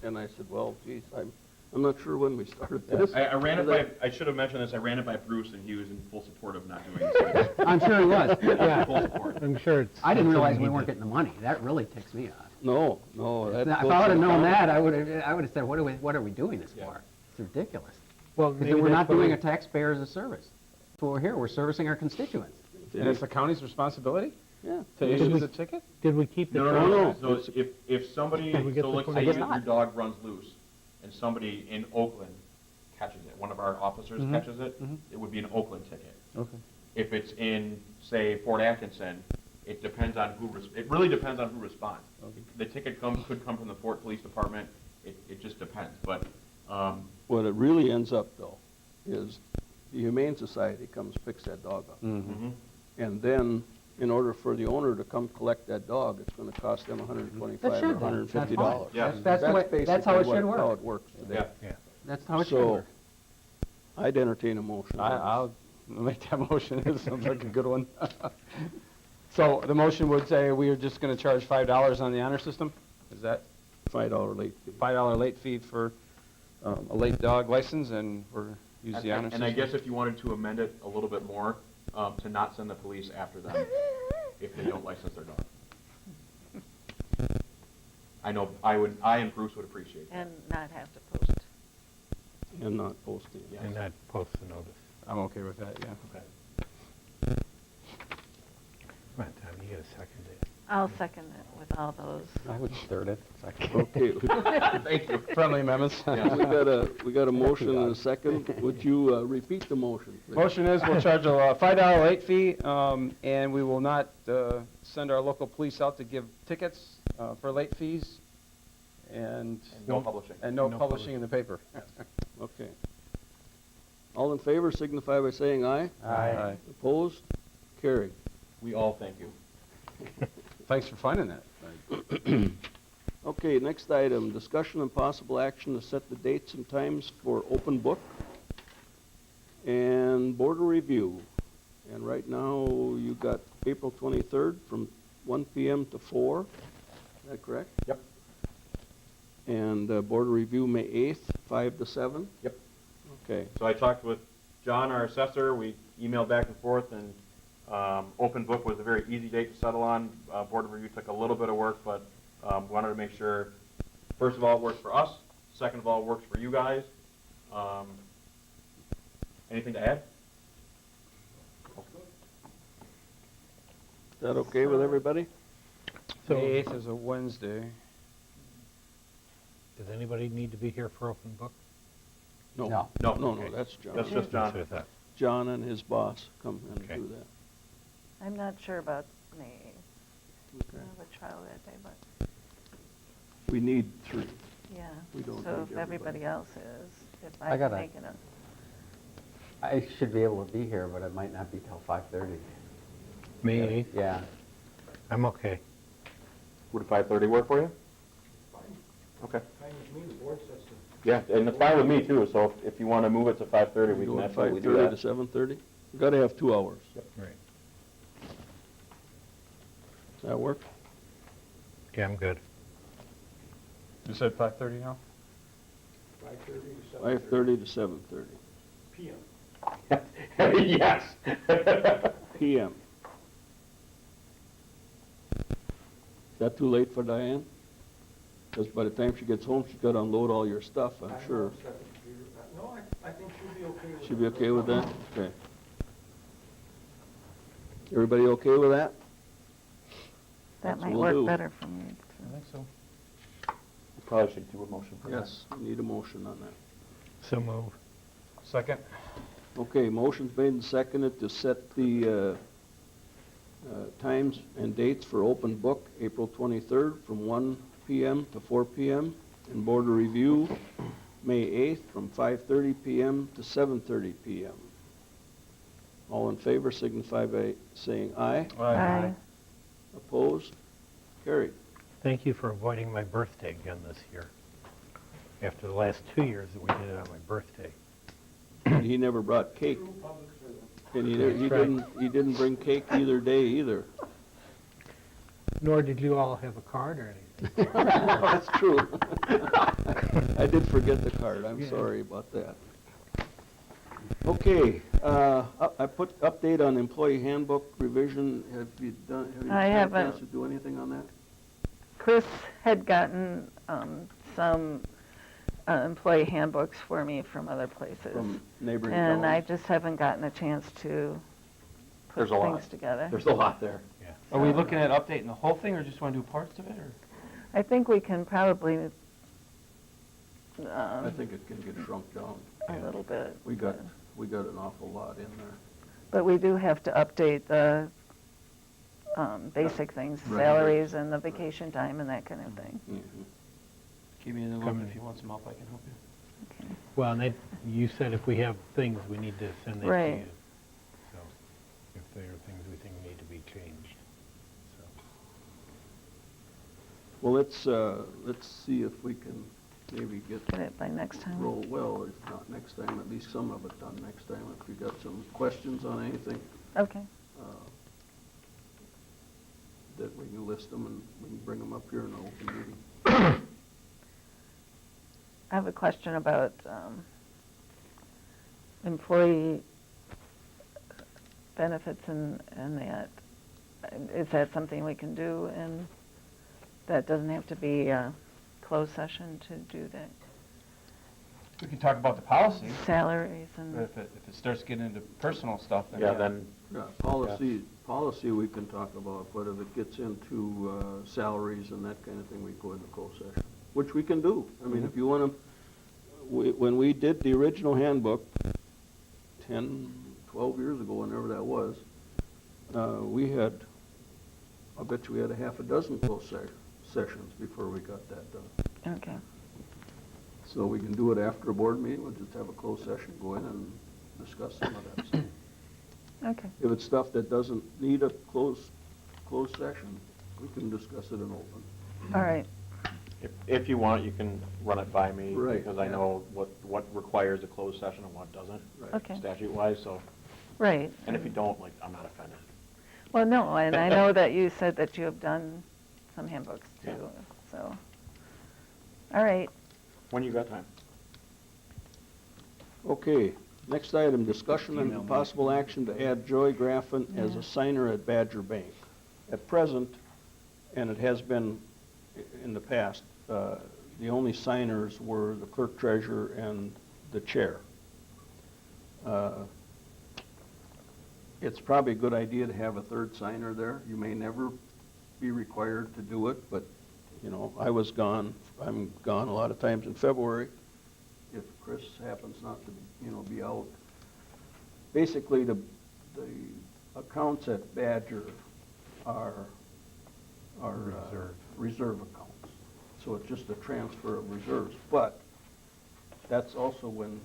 [SPEAKER 3] and I said, well, geez, I'm not sure when we started this.
[SPEAKER 4] I ran it by, I should have mentioned this, I ran it by Bruce, and he was in full support of not doing this.
[SPEAKER 2] I'm sure he was. Yeah.
[SPEAKER 4] Full support.
[SPEAKER 6] I'm sure it's.
[SPEAKER 2] I didn't realize we
[SPEAKER 6] something
[SPEAKER 2] weren't getting the money. That really ticks me off.
[SPEAKER 3] No.
[SPEAKER 2] If I would have known that, I would have said, what are we doing this
[SPEAKER 4] Yeah.
[SPEAKER 2] for? It's ridiculous.
[SPEAKER 6] Well,
[SPEAKER 2] Because
[SPEAKER 6] maybe
[SPEAKER 2] we're not
[SPEAKER 6] that's what
[SPEAKER 2] doing
[SPEAKER 6] we-
[SPEAKER 2] a taxpayer as a service. That's what we're here. We're servicing our constituents.
[SPEAKER 10] And it's the county's responsibility
[SPEAKER 3] Yeah.
[SPEAKER 10] to
[SPEAKER 6] Did
[SPEAKER 10] issue
[SPEAKER 6] we-
[SPEAKER 10] the ticket?
[SPEAKER 6] Did we keep the?
[SPEAKER 3] No.
[SPEAKER 4] So if somebody,
[SPEAKER 6] Did we get
[SPEAKER 4] so
[SPEAKER 6] the
[SPEAKER 4] let's say
[SPEAKER 2] I guess
[SPEAKER 4] your
[SPEAKER 2] not.
[SPEAKER 4] dog runs loose, and somebody in Oakland catches it, one of our officers catches it, it would be an Oakland ticket.
[SPEAKER 2] Okay.
[SPEAKER 4] If it's in, say, Fort Atkinson, it depends on it really depends on who responds. The ticket could come from the Fort Police Department, it just depends, but,
[SPEAKER 3] What it really ends up, though, is the Humane Society comes fix that dog up.
[SPEAKER 4] mhm.
[SPEAKER 3] And then, in order for the owner to come collect that dog, it's gonna cost them $125
[SPEAKER 2] That
[SPEAKER 3] or
[SPEAKER 2] should,
[SPEAKER 3] $150.
[SPEAKER 4] Yeah.
[SPEAKER 2] That's the way, that's how it
[SPEAKER 3] basically
[SPEAKER 2] should
[SPEAKER 3] How
[SPEAKER 2] work.
[SPEAKER 3] it works today.
[SPEAKER 4] Yeah.
[SPEAKER 2] That's how it should
[SPEAKER 3] So,
[SPEAKER 2] work.
[SPEAKER 3] I'd entertain a motion.
[SPEAKER 10] I'll make that motion. It sounds like a good one. So the motion would say we are just going to charge $5 on the honor system? Is that
[SPEAKER 3] $5 late fee.
[SPEAKER 10] $5 late fee for a late dog license, and we're use the honor
[SPEAKER 4] And
[SPEAKER 10] system?
[SPEAKER 4] I guess if you wanted to amend it a little bit more, to not send the police after them if they don't license their dog. I know, I and Bruce would appreciate that.
[SPEAKER 8] And not have to post.
[SPEAKER 3] And not posting.
[SPEAKER 4] Yes.
[SPEAKER 6] And not post the notice.
[SPEAKER 10] I'm okay with that, yeah.
[SPEAKER 4] Okay.
[SPEAKER 6] Come on, Tom, you gotta second it.
[SPEAKER 8] I'll second it with all those.
[SPEAKER 2] I would third it.
[SPEAKER 3] Okay,
[SPEAKER 4] Thank you.
[SPEAKER 10] Friendly amendments.
[SPEAKER 4] Yeah.
[SPEAKER 3] we got a motion and a second. Would you repeat the motion, please?
[SPEAKER 10] Motion is we'll charge a $5 late fee, and we will not send our local police out to give tickets for late fees, and
[SPEAKER 4] No publishing.
[SPEAKER 10] no publishing in the paper.
[SPEAKER 3] Okay. All in favor signify by saying aye.
[SPEAKER 10] Aye.
[SPEAKER 3] Opposed? Carried.
[SPEAKER 4] We all thank you.
[SPEAKER 10] Thanks for finding that.
[SPEAKER 3] Okay, next item, discussion and possible action to set the dates and times for open book and border review. And right now, you got April 23rd from 1 p.m. to 4. Is that correct?
[SPEAKER 4] Yep.
[SPEAKER 3] And border review, May 8th, 5 to 7?
[SPEAKER 4] Yep.
[SPEAKER 3] Okay.
[SPEAKER 4] So I talked with John, our assessor, we emailed back and forth, and open book was a very easy date to settle on. Board of review took a little bit of work, but wanted to make sure, first of all, it works for us, second of all, it works for you guys. Anything to add?
[SPEAKER 3] Is that okay with everybody?
[SPEAKER 6] So,
[SPEAKER 10] May 8th is a Wednesday.
[SPEAKER 6] does anybody need to be here for open book?
[SPEAKER 2] No.
[SPEAKER 3] No,
[SPEAKER 4] Okay.
[SPEAKER 3] that's John.
[SPEAKER 4] That's just
[SPEAKER 6] That's
[SPEAKER 4] John.
[SPEAKER 6] what I thought.
[SPEAKER 3] John and his boss come and
[SPEAKER 6] Okay.
[SPEAKER 3] do that.
[SPEAKER 8] I'm not sure about May I
[SPEAKER 3] Okay.
[SPEAKER 8] have a trial that day, but,
[SPEAKER 3] We need 3.
[SPEAKER 8] yeah.
[SPEAKER 3] We don't
[SPEAKER 8] So
[SPEAKER 3] need
[SPEAKER 8] if everybody else is, if
[SPEAKER 2] I
[SPEAKER 8] I
[SPEAKER 2] gotta-
[SPEAKER 8] can make it up.
[SPEAKER 2] I should be able to be here, but it might not be till 5:30.
[SPEAKER 6] May 8th?
[SPEAKER 2] Yeah.
[SPEAKER 6] I'm okay.
[SPEAKER 4] Would 5:30 work for you? Okay. Yeah, and it's fine with me too, so if you want to move it to 5:30, we
[SPEAKER 3] We
[SPEAKER 4] can
[SPEAKER 3] go
[SPEAKER 4] absolutely do
[SPEAKER 3] 5:30
[SPEAKER 4] that.
[SPEAKER 3] to 7:30? We gotta have 2 hours.
[SPEAKER 6] Right.
[SPEAKER 3] Does that work?
[SPEAKER 6] Yeah, I'm good.
[SPEAKER 10] You said 5:30 now?
[SPEAKER 3] 5:30 to 7:30
[SPEAKER 4] Yes.
[SPEAKER 3] PM. Is that too late for Diane? Because by the time she gets home, she's got to unload all your stuff, I'm sure.
[SPEAKER 11] No, I think she'll be okay with it.
[SPEAKER 3] She'll be okay with that? Okay. Everybody okay with that?
[SPEAKER 8] That
[SPEAKER 3] That's what
[SPEAKER 8] might
[SPEAKER 3] we'll
[SPEAKER 8] work
[SPEAKER 3] do.
[SPEAKER 8] better for me.
[SPEAKER 10] I think so.
[SPEAKER 4] Probably should do a motion for that.
[SPEAKER 3] Yes, we need a motion on that.
[SPEAKER 6] So move.
[SPEAKER 10] Second?
[SPEAKER 3] Okay, motion's made and seconded to set the times and dates for open book, April 23rd from 1 p.m. to 4 p.m. and board of review, May 8th from 5:30 p.m. to 7:30 p.m. All in favor signify by saying aye.
[SPEAKER 8] Aye.
[SPEAKER 3] Opposed? Carried.
[SPEAKER 6] Thank you for avoiding my birthday again this year. After the last 2 years that we did it on my birthday.
[SPEAKER 3] He never brought cake, and he
[SPEAKER 6] That's right.
[SPEAKER 3] didn't bring cake either day either.
[SPEAKER 6] Nor did you all have a card or anything.
[SPEAKER 3] That's true. I did forget the card, I'm sorry about that. Okay, I put update on employee handbook revision, have you
[SPEAKER 8] I
[SPEAKER 3] had a
[SPEAKER 8] haven't.
[SPEAKER 3] chance to do anything on that?
[SPEAKER 8] Chris had gotten some employee handbooks for me from other places.
[SPEAKER 3] From neighboring
[SPEAKER 8] And I
[SPEAKER 3] towns?
[SPEAKER 8] just haven't gotten a chance to put
[SPEAKER 4] There's a lot.
[SPEAKER 8] things together.
[SPEAKER 4] There's a lot there.
[SPEAKER 6] Yeah.
[SPEAKER 10] Are we looking at updating the whole thing, or just want to do parts of it, or?
[SPEAKER 8] I think we can probably,
[SPEAKER 3] I think it can get shrunk down.
[SPEAKER 8] a little bit.
[SPEAKER 3] We got an awful lot in there.
[SPEAKER 8] But we do have to update the basic things,
[SPEAKER 3] Right.
[SPEAKER 8] salaries and the vacation time and that kind of thing.
[SPEAKER 3] Mhm.
[SPEAKER 10] Keep me in the loop.
[SPEAKER 6] Coming.
[SPEAKER 10] If you want some help, I can help you.
[SPEAKER 8] Okay.
[SPEAKER 6] Well, and you said if we have things, we need to send that to
[SPEAKER 8] Right.
[SPEAKER 6] you. So, if there are things we think need to be changed, so.
[SPEAKER 3] Well, let's see if we can maybe get
[SPEAKER 8] Get it by next time.
[SPEAKER 3] roll, well, if not next time, at least some of it done next time. If you got some questions on anything,
[SPEAKER 8] Okay.
[SPEAKER 3] that we can list them and we can bring them up here in an open meeting.
[SPEAKER 8] I have a question about employee benefits and that. Is that something we can do, and that doesn't have to be a closed session to do that?
[SPEAKER 10] We can talk about the policy,
[SPEAKER 8] Salaries
[SPEAKER 10] but
[SPEAKER 8] and,
[SPEAKER 10] if it starts getting into personal stuff, then.
[SPEAKER 4] Yeah, then,
[SPEAKER 3] Yeah, policy we can talk about, but if it gets into salaries and that kind of thing, we go into closed session, which we can do. I mean, if you want to, when we did the original handbook 10, 12 years ago, whenever that was, we had, I bet you we had a half a dozen closed sessions before we got that done.
[SPEAKER 8] okay.
[SPEAKER 3] So we can do it after a board meeting, we'll just have a closed session, go in and discuss some of that stuff.
[SPEAKER 8] Okay.
[SPEAKER 3] If it's stuff that doesn't need a closed session, we can discuss it in open.
[SPEAKER 8] All right.
[SPEAKER 4] if you want, you can run it by me.
[SPEAKER 3] Right,
[SPEAKER 4] Because I
[SPEAKER 3] yeah.
[SPEAKER 4] know what requires a closed session and what doesn't,
[SPEAKER 3] Right.
[SPEAKER 8] Okay.
[SPEAKER 4] statute-wise, so,
[SPEAKER 8] Right.
[SPEAKER 4] and if you don't, like, I'm not offended.
[SPEAKER 8] Well, no, and I know that you said that you have done some handbooks
[SPEAKER 4] Yeah.
[SPEAKER 8] too, so. All right.
[SPEAKER 4] When you got time?
[SPEAKER 3] Okay, next item, discussion and possible action to add Joy Graffin as
[SPEAKER 8] Yeah.
[SPEAKER 3] a signer at Badger Bank. At present, and it has been in the past, the only signers were the clerk treasurer and the chair. It's probably a good idea to have a third signer there. You may never be required to do it, but, you know, I'm gone a lot of times in February. If Chris happens not to, be out. Basically, the accounts at Badger are reserve accounts. So it's just a transfer of reserves. But that's also when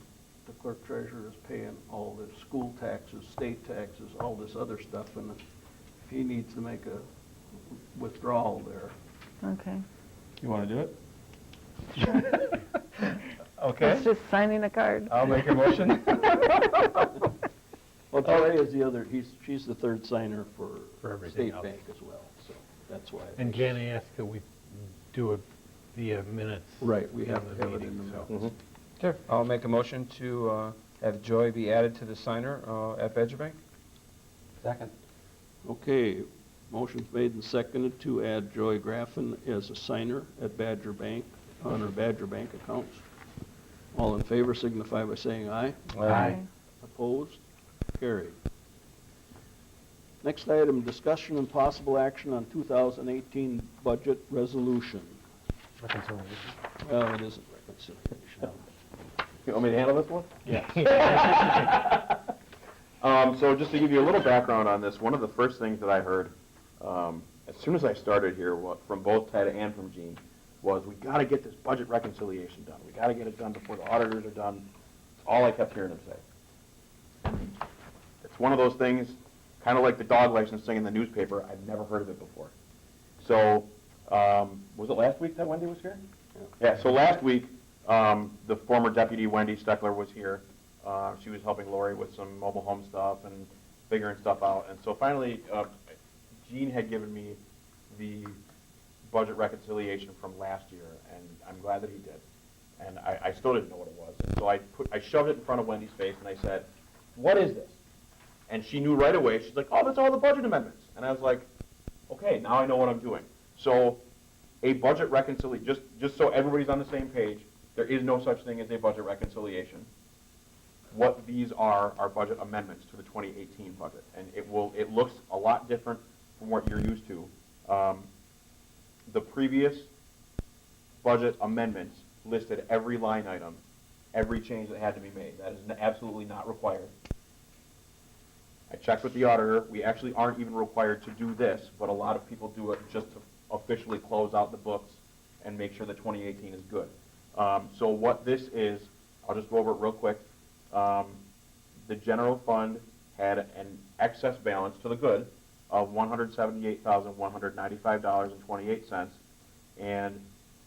[SPEAKER 3] the clerk treasurer is paying all the school taxes, state taxes, all this other stuff, and if he needs to make a withdrawal there.
[SPEAKER 8] Okay.
[SPEAKER 4] You want to do it?
[SPEAKER 6] Okay,
[SPEAKER 8] It's just signing a card.
[SPEAKER 6] I'll make a motion.
[SPEAKER 3] Well, Joy is the other, she's the third signer
[SPEAKER 6] For
[SPEAKER 3] for
[SPEAKER 6] everything
[SPEAKER 3] State
[SPEAKER 6] else.
[SPEAKER 3] Bank as well, so that's why.
[SPEAKER 6] And Jan asked that we do it via minutes.
[SPEAKER 3] Right, we have
[SPEAKER 6] in
[SPEAKER 3] to have it in the
[SPEAKER 6] meeting,
[SPEAKER 3] minutes.
[SPEAKER 6] so-
[SPEAKER 10] Okay, I'll make a motion to have Joy be added to the signer at Badger Bank.
[SPEAKER 2] Second.
[SPEAKER 3] Okay, motion's made and seconded to add Joy Graffin as a signer at Badger Bank, on her Badger Bank accounts. All in favor signify by saying aye.
[SPEAKER 8] Aye.
[SPEAKER 3] Opposed? Carried. Next item, discussion and possible action on 2018 budget resolution.
[SPEAKER 2] Reconciliation.
[SPEAKER 3] Well, it isn't reconciliation.
[SPEAKER 4] You want me to handle this one?
[SPEAKER 3] Yes.
[SPEAKER 4] So just to give you a little background on this, one of the first things that I heard as soon as I started here from both Ted and from Gene was, we got to get this budget reconciliation done. We got to get it done before the auditors are done. That's all I kept hearing them say. It's one of those things, kind of like the dog license thing in the newspaper. I've never heard of it before. So, was it last week that Wendy was here? Yeah, so last week, the former deputy Wendy Steckler was here. She was helping Lori with some mobile home stuff and figuring stuff out. And so finally, Gene had given me the budget reconciliation from last year, and I'm glad that he did. And I still didn't know what it was. And so I shoved it in front of Wendy's face, and I said, "What is this?" And she knew right away. She's like, "Oh, that's all the budget amendments." And I was like, "Okay, now I know what I'm doing." So a budget reconciliation, just so everybody's on the same page, there is no such thing as a budget reconciliation. What these are budget amendments to the 2018 budget, and it looks a lot different from what you're used to. The previous budget amendments listed every line item, every change that had to be made. That is absolutely not required. I checked with the auditor. We actually aren't even required to do this, but a lot of people do it just to officially close out the books and make sure that 2018 is good. So what this is, I'll just go over it real quick. The general fund had an excess balance to the good of $178,195.28, and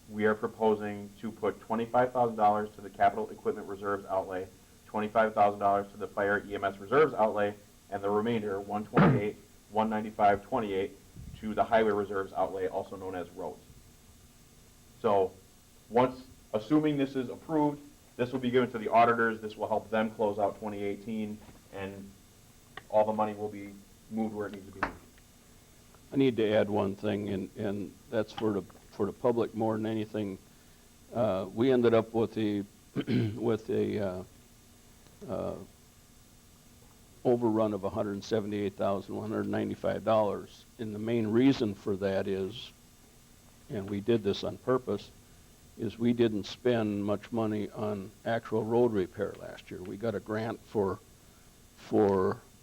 [SPEAKER 4] we are proposing to put $25,000 to the capital equipment reserves outlay, $25,000 to the fire EMS reserves outlay, and the remainder, $195.28, to the highway reserves outlay, also known as roads. So, assuming this is approved, this will be given to the auditors. This will help them close out 2018, and all the money will be moved where it needs to be moved.
[SPEAKER 3] I need to add one thing, and that's for the public more than anything. We ended up with a overrun of $178,195, and the main reason for that is, and we did this on purpose, is we didn't spend much money on actual road repair last year. We got a grant for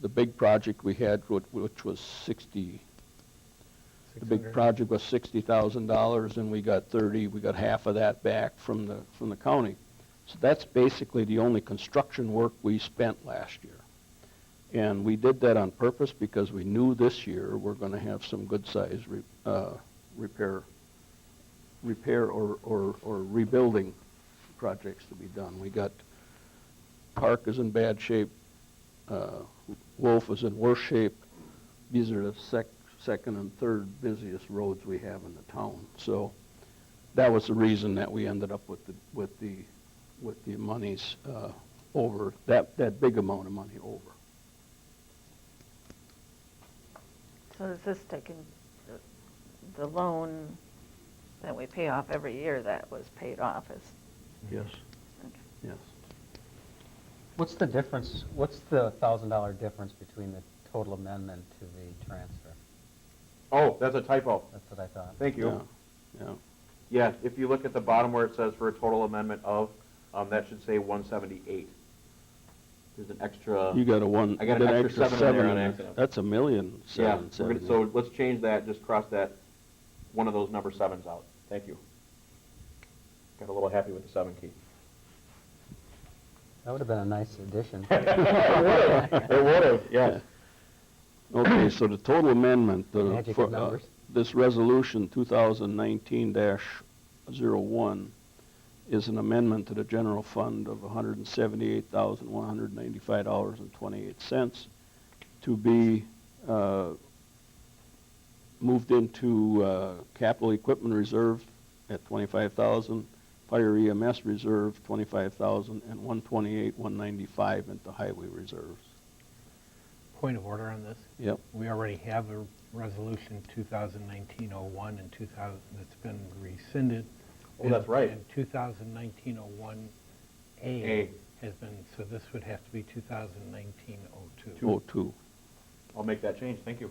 [SPEAKER 3] the big project we had, which was the big project was $60,000, and we got half of that back from the county. So that's basically the only construction work we spent last year. And we did that on purpose because we knew this year we're going to have some good size repair or rebuilding projects to be done. We got Park is in bad shape, Wolf is in worse shape. These are the second and third busiest roads we have in the town. So that was the reason that we ended up with the monies over that big amount of money over.
[SPEAKER 8] So is this taking the loan that we pay off every year that was paid off is?
[SPEAKER 3] Yes.
[SPEAKER 8] Okay.
[SPEAKER 3] Yes.
[SPEAKER 2] What's the difference, what's the $1,000 difference between the total amendment to the transfer?
[SPEAKER 4] Oh, that's a typo.
[SPEAKER 2] That's what I thought.
[SPEAKER 4] Thank you.
[SPEAKER 3] Yeah.
[SPEAKER 4] Yeah, if you look at the bottom where it says for a total amendment of, that should say 178. There's an extra.
[SPEAKER 3] You got an
[SPEAKER 4] I got an extra 7 in there on accident.
[SPEAKER 3] That's $1,000,770.
[SPEAKER 4] Yeah, so let's change that, just cross that one of those number 7s out. Thank you. Got a little happy with the 7 key.
[SPEAKER 2] That would have been a nice addition.
[SPEAKER 4] It would have, yes.
[SPEAKER 3] Okay, so the total amendment
[SPEAKER 2] Magic
[SPEAKER 3] for
[SPEAKER 2] of numbers.
[SPEAKER 3] this resolution 2019-01 is an amendment to the general fund of $178,195.28 to be moved into capital equipment reserve at $25,000, fire EMS reserve $25,000, and $128,195 into highway reserves.
[SPEAKER 6] Point of order on this.
[SPEAKER 3] Yep.
[SPEAKER 6] We already have a resolution 2019-01 and 2000, that's been rescinded.
[SPEAKER 4] Oh, that's right.
[SPEAKER 6] And 2019-01A
[SPEAKER 4] A.
[SPEAKER 6] has been, so this would have to be 2019-02.
[SPEAKER 3] 02.
[SPEAKER 4] I'll make that change, thank you.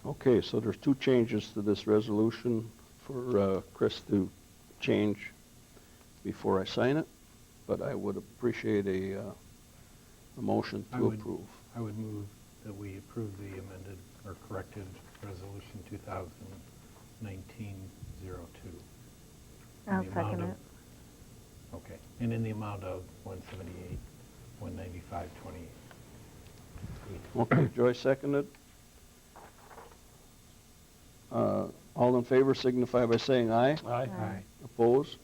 [SPEAKER 3] Okay, so there's 2 changes to this resolution for Chris to change before I sign it, but I would appreciate a motion
[SPEAKER 6] I
[SPEAKER 3] to
[SPEAKER 6] would-
[SPEAKER 3] approve.
[SPEAKER 6] I would move that we approve the amended or corrected resolution 2019-02.
[SPEAKER 8] I'll
[SPEAKER 6] In the amount
[SPEAKER 8] second
[SPEAKER 6] of-
[SPEAKER 8] it.
[SPEAKER 6] Okay, and in the amount of 178, 195.28.
[SPEAKER 3] Okay, Joyce seconded. All in favor signify by saying aye.
[SPEAKER 6] Aye.
[SPEAKER 3] Opposed?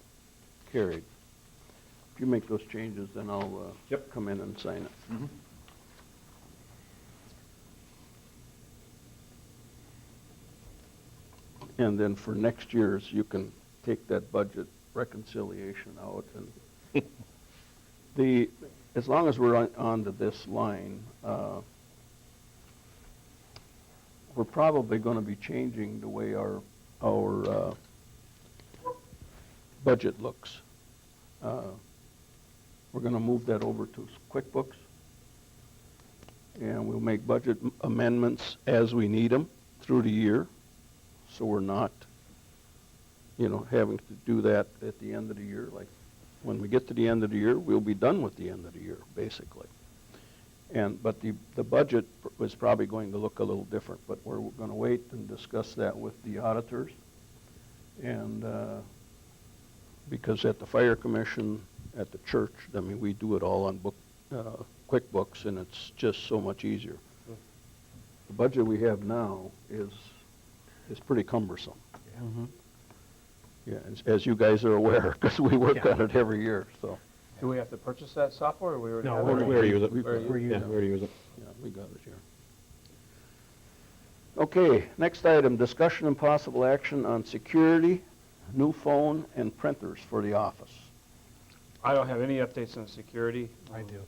[SPEAKER 3] Carried. If you make those changes, then I'll
[SPEAKER 4] Yep.
[SPEAKER 3] come in and sign it.
[SPEAKER 4] Mhm.
[SPEAKER 3] And then for next year's, you can take that budget reconciliation out and as long as we're on to this line, we're probably going to be changing the way our budget looks. We're going to move that over to QuickBooks, and we'll make budget amendments as we need them through the year, so we're not, having to do that at the end of the year. Like, when we get to the end of the year, we'll be done with the end of the year, basically. But the budget is probably going to look a little different, but we're going to wait and discuss that with the auditors. And because at the fire commission, at the church, we do it all on QuickBooks, and it's just so much easier. The budget we have now is pretty cumbersome.
[SPEAKER 2] Mhm.
[SPEAKER 3] Yeah, as you guys are aware, because we work on it every year, so.
[SPEAKER 10] Do we have to purchase that software, or we already
[SPEAKER 6] No,
[SPEAKER 10] have
[SPEAKER 6] we're-
[SPEAKER 10] it?
[SPEAKER 6] we already
[SPEAKER 4] use it.
[SPEAKER 3] We've got
[SPEAKER 10] We're
[SPEAKER 3] it.
[SPEAKER 6] using it.
[SPEAKER 4] We already use it.
[SPEAKER 3] Yeah, we got it here. Okay, next item, discussion and possible action on security, new phone, and printers for the office.
[SPEAKER 10] I don't have any updates on security.
[SPEAKER 6] I do.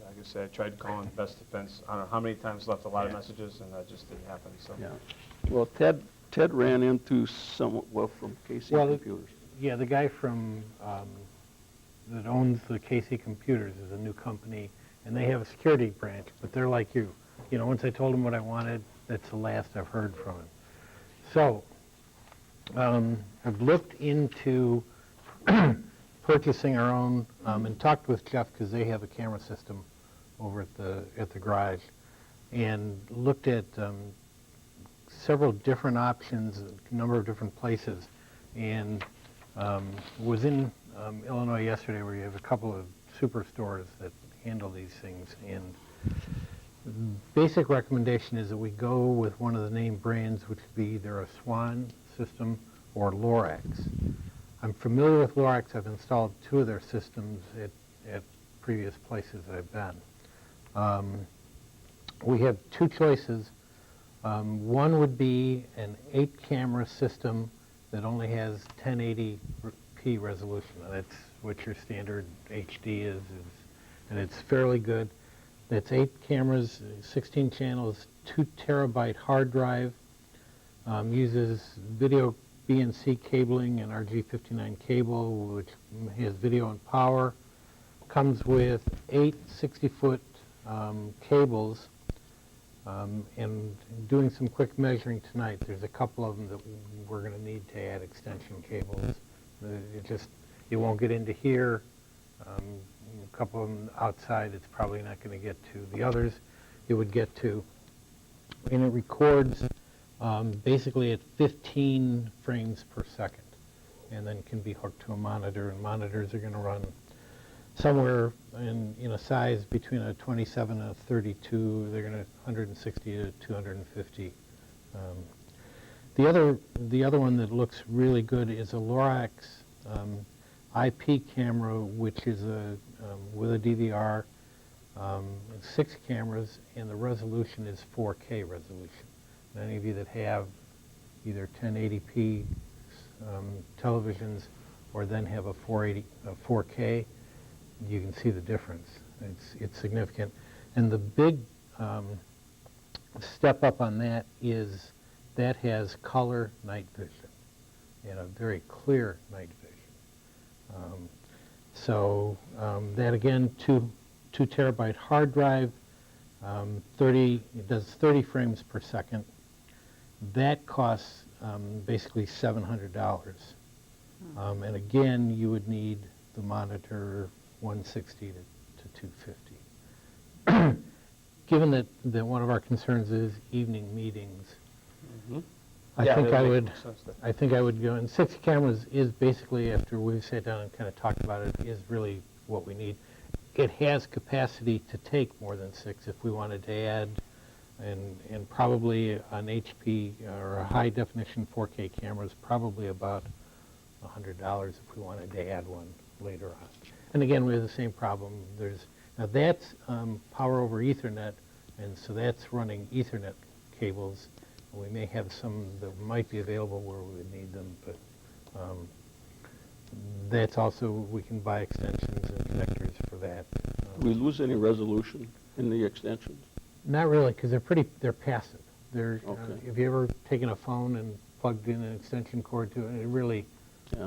[SPEAKER 10] Like I said, I tried calling Best Defense, I don't know how many times, left a lot of
[SPEAKER 6] Yeah.
[SPEAKER 10] messages, and that just didn't happen, so.
[SPEAKER 3] Yeah. Well, Ted ran into from KC
[SPEAKER 6] Well,
[SPEAKER 3] Computers.
[SPEAKER 6] Yeah, the guy from, that owns the KC Computers is a new company, and they have a security branch, but they're like you. Once I told them what I wanted, that's the last I've heard from him. So, I've looked into purchasing our own, and talked with Jeff, because they have a camera system over at the garage, and looked at several different options, a number of different places, and was in Illinois yesterday, where you have a couple of superstores that handle these things, and the basic recommendation is that we go with one of the name brands, which would be either a Swan system or Lorax. I'm familiar with Lorax. I've installed 2 of their systems at previous places I've been. We have 2 choices. One would be an 8-camera system that only has 1080p resolution. That's what your standard HD is, and it's fairly good. That's 8 cameras, 16 channels, 2 terabyte hard drive, uses video BNC cabling and RG59 cable, which has video and power. Comes with 8 60-foot cables, and doing some quick measuring tonight, there's a couple of them that we're going to need to add extension cables. It won't get into here. A couple of them outside, it's probably not going to get to. The others, it would get to. And it records basically at 15 frames per second, and then can be hooked to a monitor, and monitors are going to run somewhere in a size between a 27 and a 32. They're going to 160 to 250. The other one that looks really good is a Lorax IP camera, which is with a DVR, 6 cameras, and the resolution is 4K resolution. And any of you that have either 1080p televisions or then have a 4K, you can see the difference. It's significant. And the big step up on that is that has color night vision, and a very clear night vision. That again, 2 terabyte hard drive, it does 30 frames per second. That costs basically $700. And again, you would need the monitor 160 to 250. Given that one of our concerns is evening meetings, I think I would go, and 6 cameras is basically, after we've sat down and kind of talked about it, is really what we need. It has capacity to take more than 6 if we wanted to add, and probably an HP or a high definition 4K camera is probably about $100 if we wanted to add one later on. And again, we have the same problem. Now that's power over Ethernet, and so that's running Ethernet cables. We may have some that might be available where we would need them, but that's also, we can buy extensions and connectors for that.
[SPEAKER 3] Do we lose any resolution in the extensions?
[SPEAKER 6] Not really, because they're passive.
[SPEAKER 3] Okay.
[SPEAKER 6] If you ever taken a phone and plugged in an extension cord to it, it really,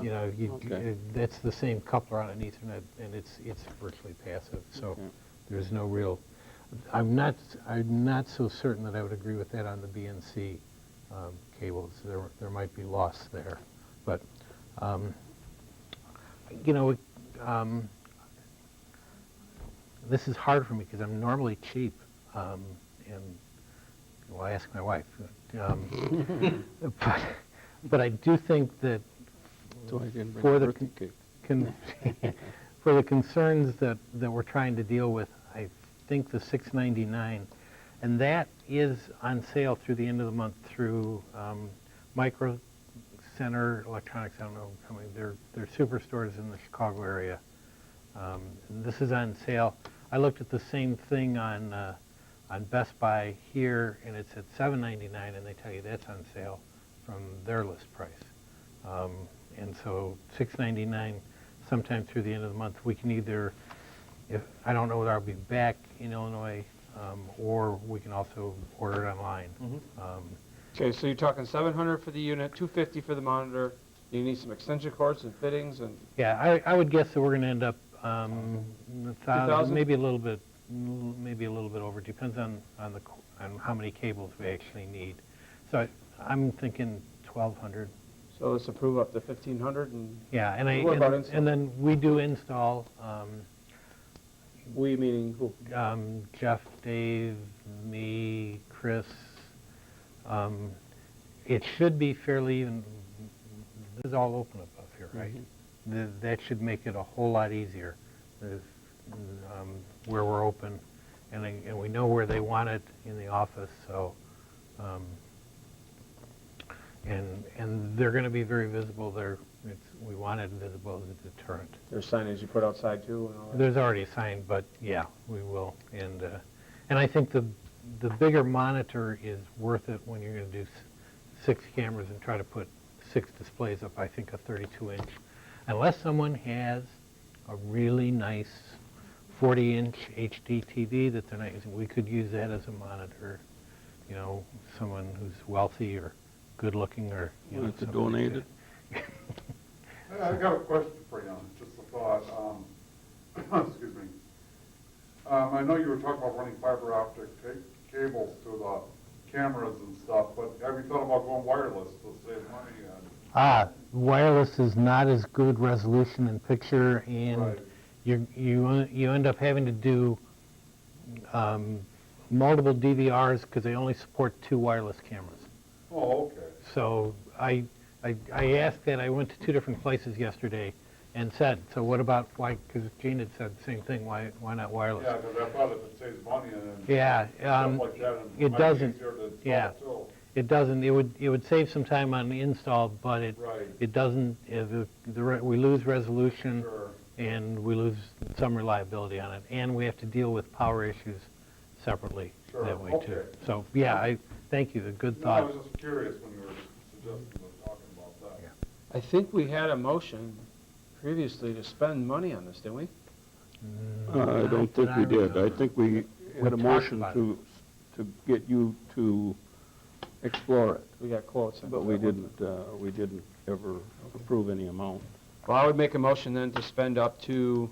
[SPEAKER 3] Yeah. Okay.
[SPEAKER 6] that's the same coupler on an Ethernet, and it's virtually passive. So
[SPEAKER 3] Okay.
[SPEAKER 6] there's no real. I'm not so certain that I would agree with that on the BNC cables. There might be loss there, but this is hard for me because I'm normally cheap, and well, I ask my wife, but I do think that
[SPEAKER 3] So I didn't bring
[SPEAKER 6] for
[SPEAKER 3] a
[SPEAKER 6] the
[SPEAKER 3] birthday cake.
[SPEAKER 6] for the concerns that we're trying to deal with, I think the $699, and that is on sale through the end of the month through Micro Center Electronics. I don't know how many. They're superstores in the Chicago area. This is on sale. I looked at the same thing on Best Buy here, and it's at $799, and they tell you that's on sale from their list price. And so $699 sometime through the end of the month. We can either, I don't know whether I'll be back in Illinois, or we can also order it online.
[SPEAKER 10] Okay, so you're talking 700 for the unit, 250 for the monitor. You need some extension cords and fittings and.
[SPEAKER 6] Yeah, I would guess that we're going to end up 1,000, maybe a little bit over. Depends on how many cables we actually need. So I'm thinking 1,200.
[SPEAKER 10] So let's approve up to 1,500 and.
[SPEAKER 6] Yeah,
[SPEAKER 10] What about install?
[SPEAKER 6] and then we do install.
[SPEAKER 10] We meaning who?
[SPEAKER 6] Jeff, Dave, me, Chris. It should be fairly even. This is all open above here, right? That should make it a whole lot easier. Where we're open, and we know where they want it in the office. So, and they're going to be very visible. We want it visible as a deterrent.
[SPEAKER 10] There's signage you put outside too and all that?
[SPEAKER 6] There's already a sign, but yeah, we will. And I think the bigger monitor is worth it when you're going to do 6 cameras and try to put 6 displays up. I think a 32-inch, unless someone has a really nice 40-inch HD TV that they're not using, we could use that as a monitor. You know, someone who's wealthy or good-looking, or you know,
[SPEAKER 3] Want to
[SPEAKER 6] something like
[SPEAKER 3] donate
[SPEAKER 6] that.
[SPEAKER 3] it?
[SPEAKER 12] I got a question for you, just a thought. Excuse me. I know you were talking about running fiber optic cables to the cameras and stuff, but have you thought about going wireless to save money?
[SPEAKER 6] Wireless is not as good resolution in picture, and
[SPEAKER 12] Right.
[SPEAKER 6] you end up having to do multiple DVRs because they only support 2 wireless cameras.
[SPEAKER 12] Oh, okay.
[SPEAKER 6] So I asked that, I went to 2 different places yesterday and said, so what about, why, because Gene had said the same thing, why not wireless?
[SPEAKER 12] Yeah, because I thought if it saves money and
[SPEAKER 6] Yeah,
[SPEAKER 12] stuff like that,
[SPEAKER 6] it
[SPEAKER 12] might be
[SPEAKER 6] doesn't,
[SPEAKER 12] easier to
[SPEAKER 6] yeah.
[SPEAKER 12] install too.
[SPEAKER 6] It doesn't, it would save some time on the install, but
[SPEAKER 12] Right.
[SPEAKER 6] it doesn't, we lose resolution
[SPEAKER 12] Sure.
[SPEAKER 6] and we lose some reliability on it. And we have to deal with power issues separately
[SPEAKER 12] Sure,
[SPEAKER 6] that way too.
[SPEAKER 12] okay.
[SPEAKER 6] So, yeah, thank you, a good
[SPEAKER 12] No, I
[SPEAKER 6] thought.
[SPEAKER 12] was just curious when you were suggesting or talking about that.
[SPEAKER 6] Yeah.
[SPEAKER 10] I think we had a motion previously to spend money on this, didn't we?
[SPEAKER 3] I don't think we did. I think we had a
[SPEAKER 6] talked
[SPEAKER 3] motion
[SPEAKER 6] about
[SPEAKER 3] to get you to explore it,
[SPEAKER 10] We got quotes. on
[SPEAKER 3] but
[SPEAKER 10] that
[SPEAKER 3] we didn't ever approve any amount.
[SPEAKER 10] Well, I would make a motion then to spend up to,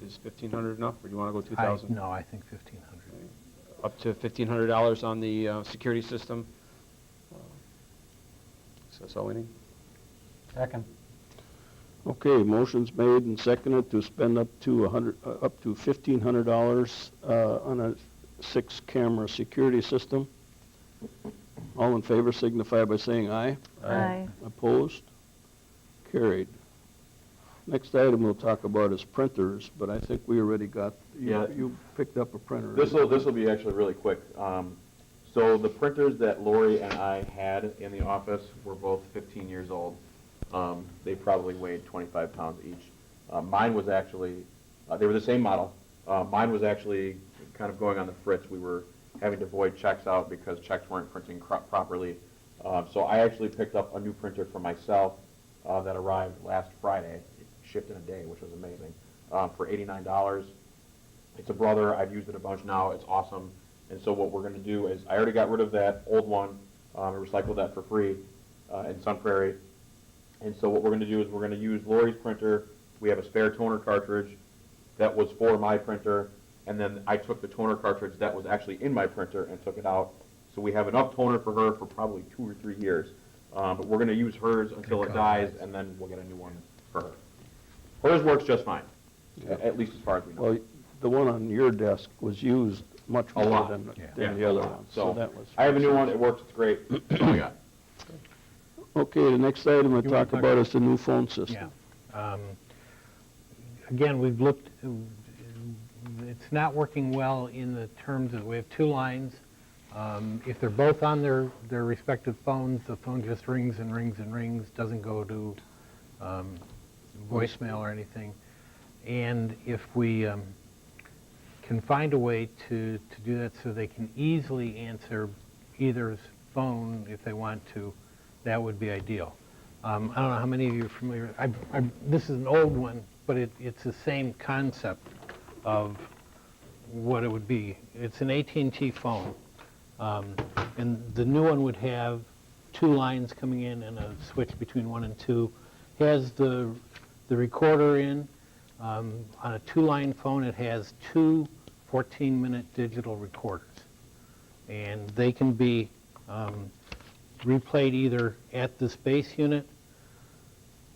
[SPEAKER 10] is 1,500 enough, or do you want to go 2,000?
[SPEAKER 6] No, I think 1,500.
[SPEAKER 10] Up to $1,500 on the security system. So that's all we need.
[SPEAKER 2] Second.
[SPEAKER 3] Okay, motion's made and seconded to spend up to $1,500 on a 6-camera security system. All in favor signify by saying aye.
[SPEAKER 8] Aye.
[SPEAKER 3] Opposed? Carried. Next item we'll talk about is printers, but I think we already got,
[SPEAKER 4] Yeah.
[SPEAKER 3] you picked up a printer.
[SPEAKER 4] This will be actually really quick. So the printers that Lori and I had in the office were both 15 years old. They probably weighed 25 pounds each. Mine was actually, they were the same model. Mine was actually kind of going on the fritz. We were having to void checks out because checks weren't printing properly. So I actually picked up a new printer for myself that arrived last Friday. It shipped in a day, which was amazing, for $89. It's a Brother. I've used it a bunch now. It's awesome. And so what we're going to do is, I already got rid of that old one. I recycled that for free in Sun Prairie. And so what we're going to do is we're going to use Lori's printer. We have a spare toner cartridge that was for my printer. And then I took the toner cartridge that was actually in my printer and took it out. So we have enough toner for her for probably 2 or 3 years. But we're going to use hers until it dies, and then we'll get a new one for her. Hers works just fine, at least as far as we know.
[SPEAKER 3] Well, the one on your desk was used much
[SPEAKER 4] A
[SPEAKER 3] more
[SPEAKER 4] lot.
[SPEAKER 3] than
[SPEAKER 4] Yeah,
[SPEAKER 3] the
[SPEAKER 4] a
[SPEAKER 3] other
[SPEAKER 4] lot.
[SPEAKER 3] one.
[SPEAKER 4] So
[SPEAKER 3] that was.
[SPEAKER 4] I have a new one. It works. It's great. That's all I got.
[SPEAKER 3] Okay, the next item we'll
[SPEAKER 6] You wanna
[SPEAKER 3] talk
[SPEAKER 6] talk-
[SPEAKER 3] about is the new phone system.
[SPEAKER 6] Yeah. Again, we've looked, it's not working well in the terms of, we have 2 lines. If they're both on their respective phones, the phone just rings and rings and rings, doesn't go to voicemail or anything. And if we can find a way to do that so they can easily answer either's phone if they want to, that would be ideal. I don't know how many of you are familiar. This is an old one, but it's the same concept of what it would be. It's an AT&T phone, and the new one would have 2 lines coming in and a switch between 1 and 2. Has the recorder in. On a 2-line phone, it has 2 14-minute digital recorders, and they can be replayed either at the space unit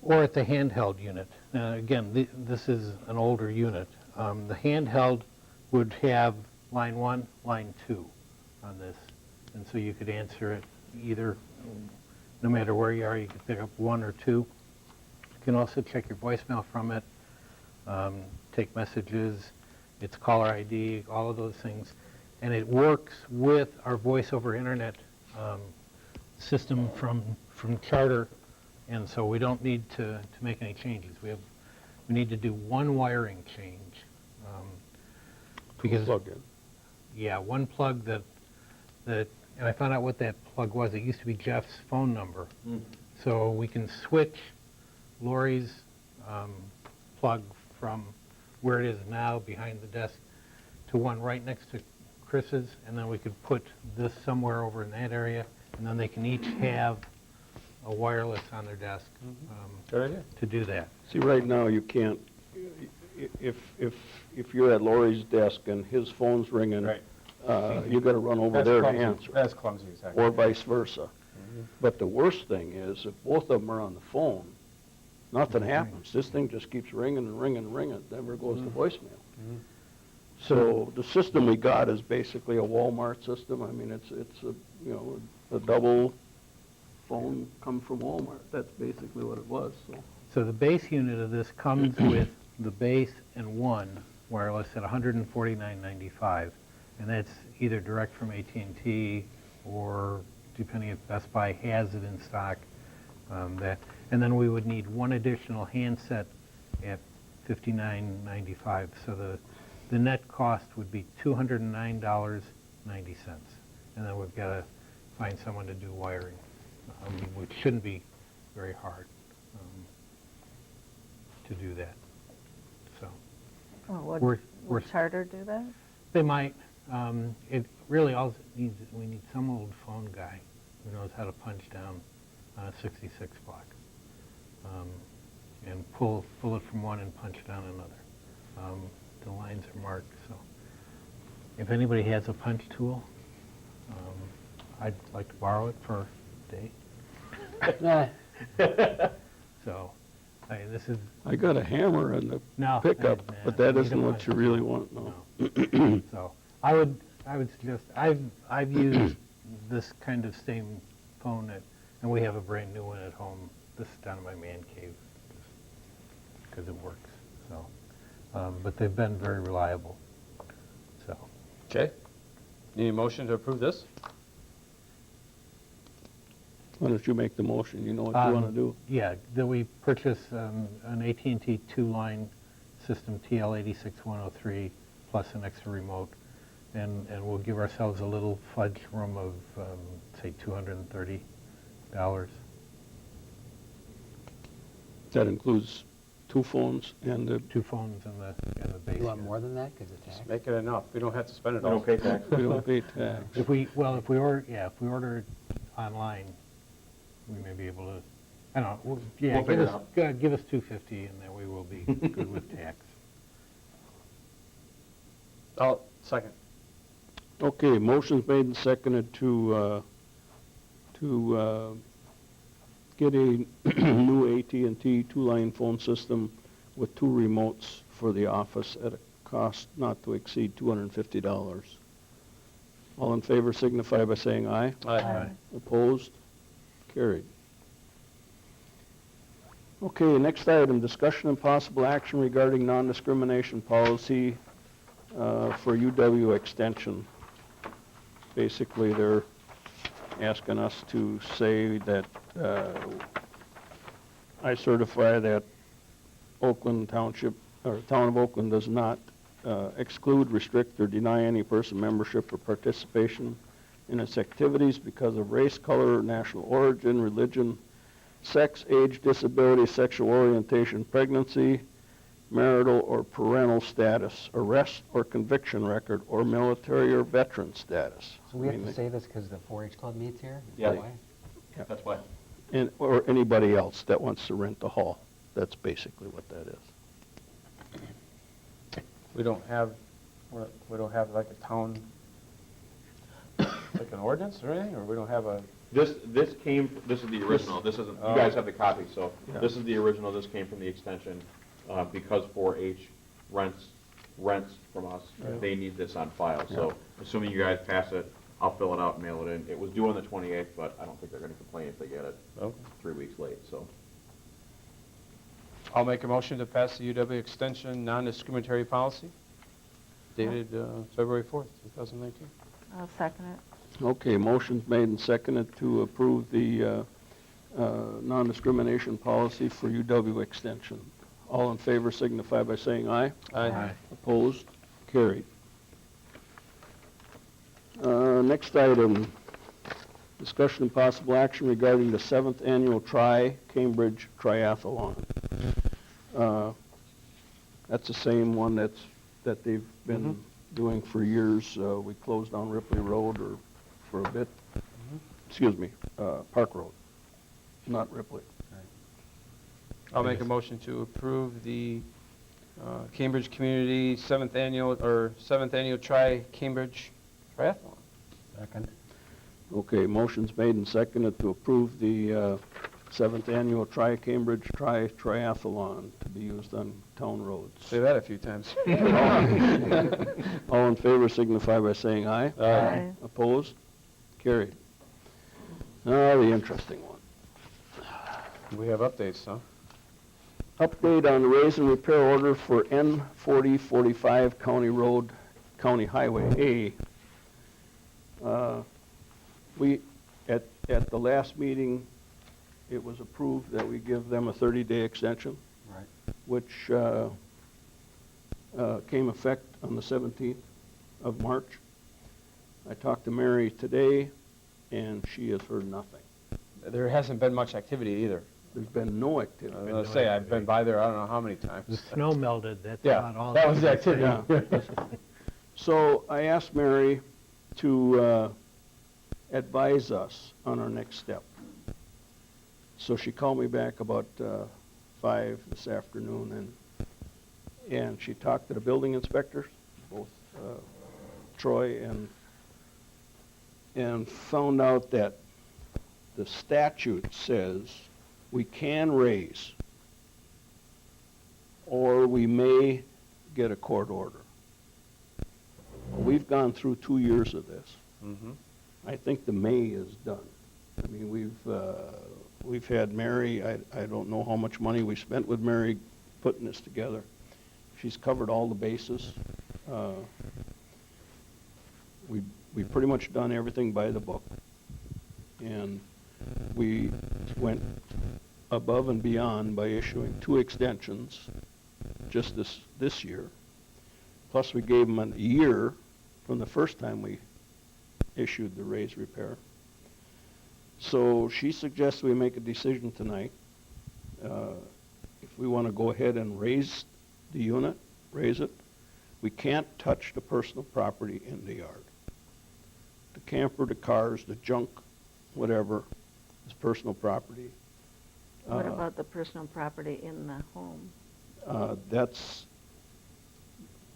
[SPEAKER 6] or at the handheld unit. Again, this is an older unit. The handheld would have line 1, line 2 on this, and so you could answer it either, no matter where you are, you could pick up 1 or 2. You can also check your voicemail from it, take messages, its caller ID, all of those things. And it works with our voice over internet system from Charter, and so we don't need to make any changes. We need to do 1 wiring change. Because
[SPEAKER 3] Plug in.
[SPEAKER 6] yeah, 1 plug that, and I found out what that plug was. It used to be Jeff's phone number. So we can switch Lori's plug from where it is now behind the desk to one right next to Chris's, and then we could put this somewhere over in that area, and then they can each have a wireless on their desk
[SPEAKER 10] Good idea.
[SPEAKER 6] to do that.
[SPEAKER 3] See, right now, you can't, if you're at Lori's desk and his phone's ringing,
[SPEAKER 10] Right.
[SPEAKER 3] you gotta run over there to answer,
[SPEAKER 10] That's clumsy, exactly.
[SPEAKER 3] or vice versa. But the worst thing is, if both of them are on the phone, nothing happens. This thing just keeps ringing and ringing and ringing, never goes to voicemail. So the system we got is basically a Walmart system. I mean, it's a, you know, a double phone come from Walmart. That's basically what it was, so.
[SPEAKER 6] So the base unit of this comes with the base and one wireless at $149.95, and that's either direct from AT&T or depending if Best Buy has it in stock. And then we would need one additional handset at $59.95. So the net cost would be $209.90, and then we've got to find someone to do wiring, which shouldn't be very hard to do that. So
[SPEAKER 8] Well,
[SPEAKER 6] we're-
[SPEAKER 8] would Charter do that?
[SPEAKER 6] they might. It really all it needs is we need some old phone guy who knows how to punch down on a 66 block and pull it from one and punch down another. The lines are marked, so if anybody has a punch tool, I'd like to borrow it for a day. So, this is
[SPEAKER 3] I got a hammer and a
[SPEAKER 6] no
[SPEAKER 3] pickup, but that
[SPEAKER 6] you
[SPEAKER 3] isn't
[SPEAKER 6] don't
[SPEAKER 3] what you really want, no.
[SPEAKER 6] No. So I would suggest I've used this kind of same phone and we have a brand new one at home. This is down in my man cave because it works. So, but they've been very reliable. So
[SPEAKER 10] Okay. Need a motion to approve this?
[SPEAKER 3] Why don't you make the motion? You know what you want to do.
[SPEAKER 6] yeah, that we purchase an AT&T 2-line system TL86103 plus an extra remote. And we'll give ourselves a little fudge room of, say, $230.
[SPEAKER 3] That includes two phones and the,
[SPEAKER 6] Two phones and the base.
[SPEAKER 2] You want
[SPEAKER 6] unit.
[SPEAKER 2] more than that because of tax?
[SPEAKER 10] Just make it enough. We don't have to spend it
[SPEAKER 4] We
[SPEAKER 10] all.
[SPEAKER 4] don't pay tax.
[SPEAKER 3] we don't pay tax.
[SPEAKER 6] If we order it online, we may be able to. I don't know.
[SPEAKER 4] We'll figure it out.
[SPEAKER 6] Give us $250, and then we will be good with tax.
[SPEAKER 10] I'll second.
[SPEAKER 3] Okay, motion's made and seconded to get a new AT&T 2-line phone system with two remotes for the office at a cost not to exceed $250. All in favor signify by saying aye.
[SPEAKER 8] Aye.
[SPEAKER 3] Opposed? Carried. Okay, next item, discussion and possible action regarding non-discrimination policy for UW Extension. Basically, they're asking us to say that I certify that Oakland Township, or Town of Oakland does not exclude, restrict, or deny any person membership or participation in its activities because of race, color, national origin, religion, sex, age, disability, sexual orientation, pregnancy, marital or parental status, arrest or conviction record, or military or veteran status.
[SPEAKER 2] So we have to say this because the 4-H club meets here? Is
[SPEAKER 4] Yeah.
[SPEAKER 2] that why?
[SPEAKER 4] That's why.
[SPEAKER 3] Or anybody else that wants to rent a hall. That's basically what that is.
[SPEAKER 10] We don't have like a town, like an ordinance or anything, or we don't have a,
[SPEAKER 4] This is the original, this isn't, you guys have the copy, so
[SPEAKER 3] Yeah.
[SPEAKER 4] this is the original, this came from the extension, because 4-H rents from us, they need this on file, so assuming you guys pass it, I'll fill it out and mail it in. It was due on the 28th, but I don't think they're gonna complain if they get it
[SPEAKER 10] okay.
[SPEAKER 4] 3 weeks late, so.
[SPEAKER 10] I'll make a motion to pass the UW Extension non-discriminatory policy dated February 4th, 2019.
[SPEAKER 8] I'll second it.
[SPEAKER 3] Okay, motion's made and seconded to approve the non-discrimination policy for UW Extension. All in favor signify by saying aye.
[SPEAKER 10] Aye.
[SPEAKER 3] Opposed? Carried. Next item, discussion and possible action regarding the 7th annual Cambridge Triathlon. That's the same one that they've been doing for years. We closed down Ripley Road for a bit. Excuse me, Park Road, not Ripley.
[SPEAKER 10] I'll make a motion to approve the Cambridge Community 7th annual Cambridge Triathlon.
[SPEAKER 2] Second.
[SPEAKER 3] Okay, motion's made and seconded to approve the 7th Annual Tri-Cambridge Triathlon to be used on town roads.
[SPEAKER 10] Say that a few times.
[SPEAKER 3] All in favor signify by saying aye.
[SPEAKER 8] Aye.
[SPEAKER 3] Opposed? Carried. Now, the interesting one.
[SPEAKER 10] We have updates, huh?
[SPEAKER 3] Update on the raise and repair order for N4045 County Road, County Highway A. We, at the last meeting, it was approved that we give them a 30-day extension.
[SPEAKER 2] Right.
[SPEAKER 3] Which came effect on the 17th of March. I talked to Mary today, and she has heard nothing.
[SPEAKER 10] There hasn't been much activity either.
[SPEAKER 3] There's been no
[SPEAKER 10] I
[SPEAKER 3] activity.
[SPEAKER 10] was gonna say, I've been by there, I don't know how many times.
[SPEAKER 6] The snow melted, that's
[SPEAKER 10] Yeah,
[SPEAKER 6] about all.
[SPEAKER 10] that was the activity.
[SPEAKER 3] Yeah. So I asked Mary to advise us on our next step. So she called me back about 5 this afternoon, and she talked to the building inspectors, both Troy and found out that the statute says we can raise, or we may get a court order. We've gone through 2 years of this.
[SPEAKER 10] Mm-hmm.
[SPEAKER 3] I think the May is done. I mean, we've had Mary, I don't know how much money we spent with Mary putting this together. She's covered all the bases. We've pretty much done everything by the book. And we went above and beyond by issuing 2 extensions just this year. Plus we gave them a year from the first time we issued the raise repair. So she suggests we make a decision tonight. If we want to go ahead and raise the unit, raise it, we can't touch the personal property in the yard. The camper, the cars, the junk, whatever, is personal property.
[SPEAKER 8] What about the personal property in the home?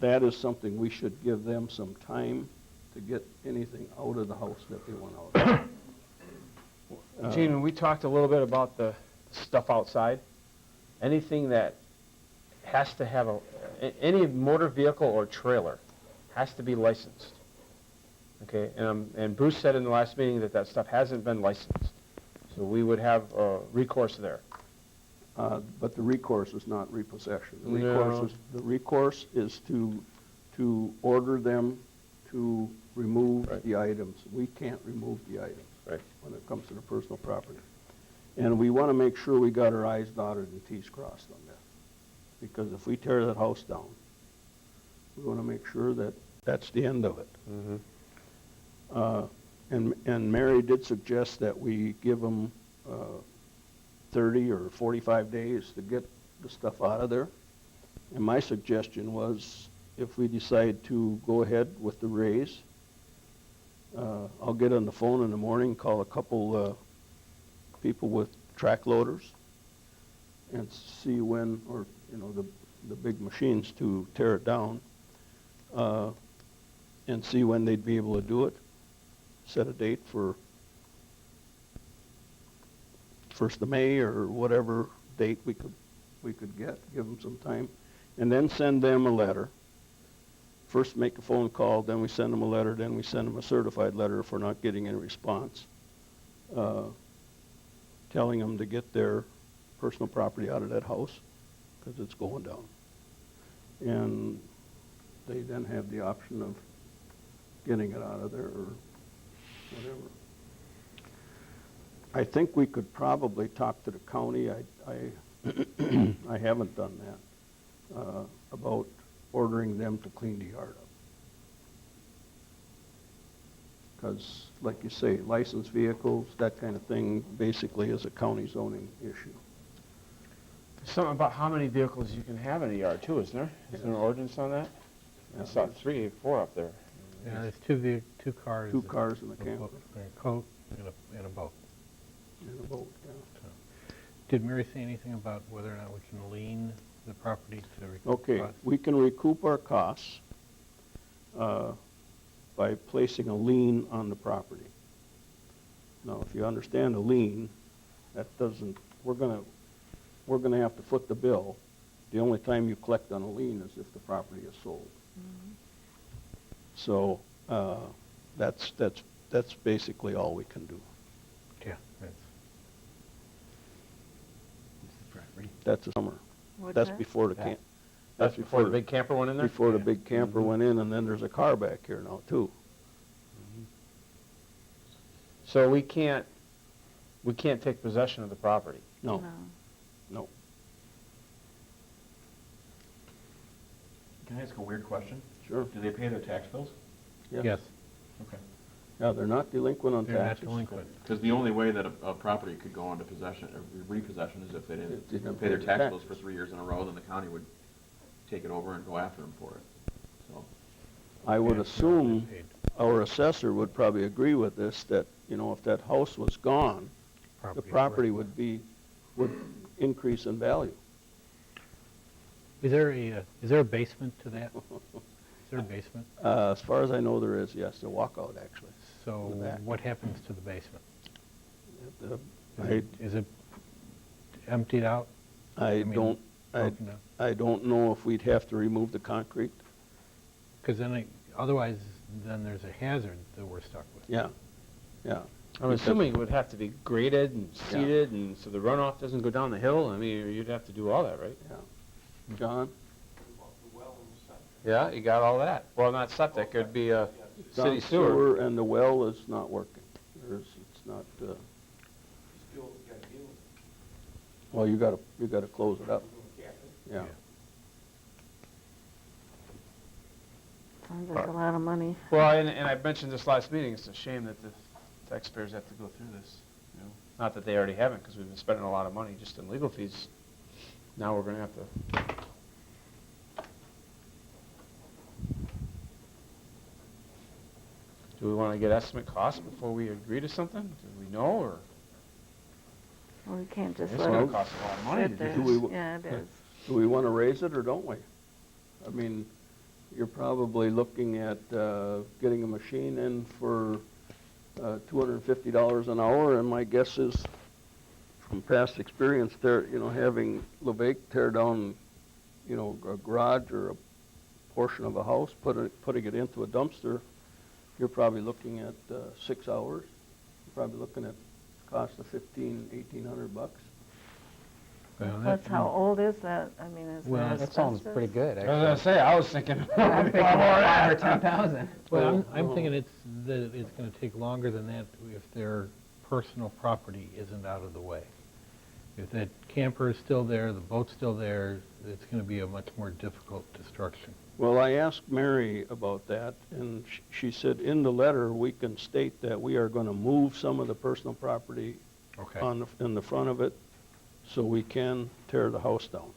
[SPEAKER 3] That is something we should give them some time to get anything out of the house that they want out of.
[SPEAKER 10] Gene, we talked a little bit about the stuff outside. Anything that has to have any motor vehicle or trailer has to be licensed. Okay, and Bruce said in the last meeting that stuff hasn't been licensed. So we would have recourse there.
[SPEAKER 3] But the recourse is not repossession. The
[SPEAKER 10] No.
[SPEAKER 3] recourse is to order them to remove
[SPEAKER 10] Right.
[SPEAKER 3] the items. We can't remove the items
[SPEAKER 10] Right.
[SPEAKER 3] when it comes to the personal property. And we want to make sure we got our I's dotted and T's crossed on that. Because if we tear that house down, we want to make sure that that's the end of it.
[SPEAKER 10] Mm-hmm.
[SPEAKER 3] And Mary did suggest that we give them 30 or 45 days to get the stuff out of there. And my suggestion was, if we decide to go ahead with the raise, I'll get on the phone in the morning, call a couple people with track loaders, and see when, or the big machines to tear it down, and see when they'd be able to do it. Set a date for 1st of May or whatever date we could get, give them some time, and then send them a letter. First make a phone call, then we send them a letter, then we send them a certified letter if we're not getting any response, telling them to get their personal property out of that house because it's going down. And they then have the option of getting it out of there or whatever. I think we could probably talk to the county. I haven't done that, about ordering them to clean the yard up. Because, like you say, licensed vehicles, that kind of thing, basically is a county zoning issue.
[SPEAKER 10] Something about how many vehicles you can have in a yard too, isn't there? Is there an ordinance on that? I saw 3 or 4 up there.
[SPEAKER 6] Yeah, there's two cars.
[SPEAKER 3] 2 cars and a camper.
[SPEAKER 6] A coat and a boat.
[SPEAKER 3] And a boat, yeah.
[SPEAKER 6] Did Mary say anything about whether or not we can lien the property to recoup
[SPEAKER 3] Okay,
[SPEAKER 6] costs?
[SPEAKER 3] we can recoup our costs by placing a lien on the property. Now, if you understand a lien, That doesn't, we're gonna have to foot the bill. The only time you collect on a lien is if the property is sold. So, that's basically all we can do.
[SPEAKER 6] Yeah,
[SPEAKER 3] That's a summer.
[SPEAKER 8] What's
[SPEAKER 3] That's
[SPEAKER 8] that?
[SPEAKER 3] before the
[SPEAKER 10] That's before the big camper went in there?
[SPEAKER 3] Before the big camper went in, and then there's a car back here now, too.
[SPEAKER 10] So we can't take possession of the property?
[SPEAKER 3] No, no.
[SPEAKER 4] Can I ask a weird question?
[SPEAKER 3] Sure.
[SPEAKER 4] Do they pay their tax bills?
[SPEAKER 6] yes,
[SPEAKER 4] Okay.
[SPEAKER 3] Yeah, they're not delinquent on
[SPEAKER 6] they're not
[SPEAKER 3] taxes.
[SPEAKER 6] delinquent.
[SPEAKER 4] Because the only way that a property could go into possession, or repossession, is if they
[SPEAKER 3] If they
[SPEAKER 4] didn't
[SPEAKER 3] didn't
[SPEAKER 4] pay their
[SPEAKER 3] pay
[SPEAKER 4] tax
[SPEAKER 3] their
[SPEAKER 4] bills for
[SPEAKER 3] taxes.
[SPEAKER 4] 3 years in a row, then the county would take it over and go after them for it. So,
[SPEAKER 3] I would
[SPEAKER 6] Yeah,
[SPEAKER 3] assume
[SPEAKER 6] they're paid.
[SPEAKER 3] our assessor would probably agree with this, that, you know, if that house was gone, the property would increase in value.
[SPEAKER 6] Is there a basement to that? Is there a basement?
[SPEAKER 3] As far as I know, there is, yes, a walkout, actually.
[SPEAKER 6] So
[SPEAKER 3] in the back.
[SPEAKER 6] what happens to the basement?
[SPEAKER 3] I
[SPEAKER 6] Is it emptied out? mean,
[SPEAKER 3] don't,
[SPEAKER 6] broken down?
[SPEAKER 3] I don't know if we'd have to remove the concrete.
[SPEAKER 6] Because then, otherwise, then there's a hazard that we're stuck with.
[SPEAKER 3] Yeah, yeah.
[SPEAKER 10] I'm assuming it would have to be graded and seeded, and so the runoff doesn't go down the hill. I mean, you'd have to do all that, right?
[SPEAKER 3] Yeah. John?
[SPEAKER 10] Yeah, you got all that. Well, not septic, it'd be a city
[SPEAKER 3] John,
[SPEAKER 10] sewer.
[SPEAKER 3] and the well is not working. It's not, well, you gotta close it up. Yeah.
[SPEAKER 8] Sounds like a lot of money.
[SPEAKER 10] Well, and I mentioned this last meeting, it's a shame that the taxpayers have to go through this, you know. Not that they already haven't, because we've been spending a lot of money just in legal fees. Now we're gonna have to. Do we want to get estimate costs before we agree to something? Do we know, or?
[SPEAKER 8] Well, we can't just
[SPEAKER 10] It's
[SPEAKER 8] let
[SPEAKER 10] gonna
[SPEAKER 8] it
[SPEAKER 10] cost a lot of money to
[SPEAKER 8] sit
[SPEAKER 10] do
[SPEAKER 8] there.
[SPEAKER 3] Do we-
[SPEAKER 8] Yeah, it is.
[SPEAKER 3] Do we want to raise it or don't we? I mean, you're probably looking at getting a machine in for $250 an hour, and my guess is, from past experience, having LeVake tear down, a garage or a portion of a house, putting it into a dumpster, you're probably looking at 6 hours. You're probably looking at cost of $1,800.
[SPEAKER 6] Well,
[SPEAKER 8] That's how old is that? I mean, is
[SPEAKER 6] Well,
[SPEAKER 8] that
[SPEAKER 2] That sounds
[SPEAKER 8] asbestos?
[SPEAKER 2] pretty good,
[SPEAKER 10] I was gonna
[SPEAKER 2] actually.
[SPEAKER 10] say, I was thinking.
[SPEAKER 2] I'm thinking 5 or 10,000.
[SPEAKER 6] Well, I'm thinking it's going to take longer than that if their personal property isn't out of the way. If that camper is still there, the boat's still there, it's going to be a much more difficult destruction.
[SPEAKER 3] Well, I asked Mary about that, and she said in the letter, we can state that we are going to move some of the personal property
[SPEAKER 6] Okay.
[SPEAKER 3] in the front of it, so we can tear the house down.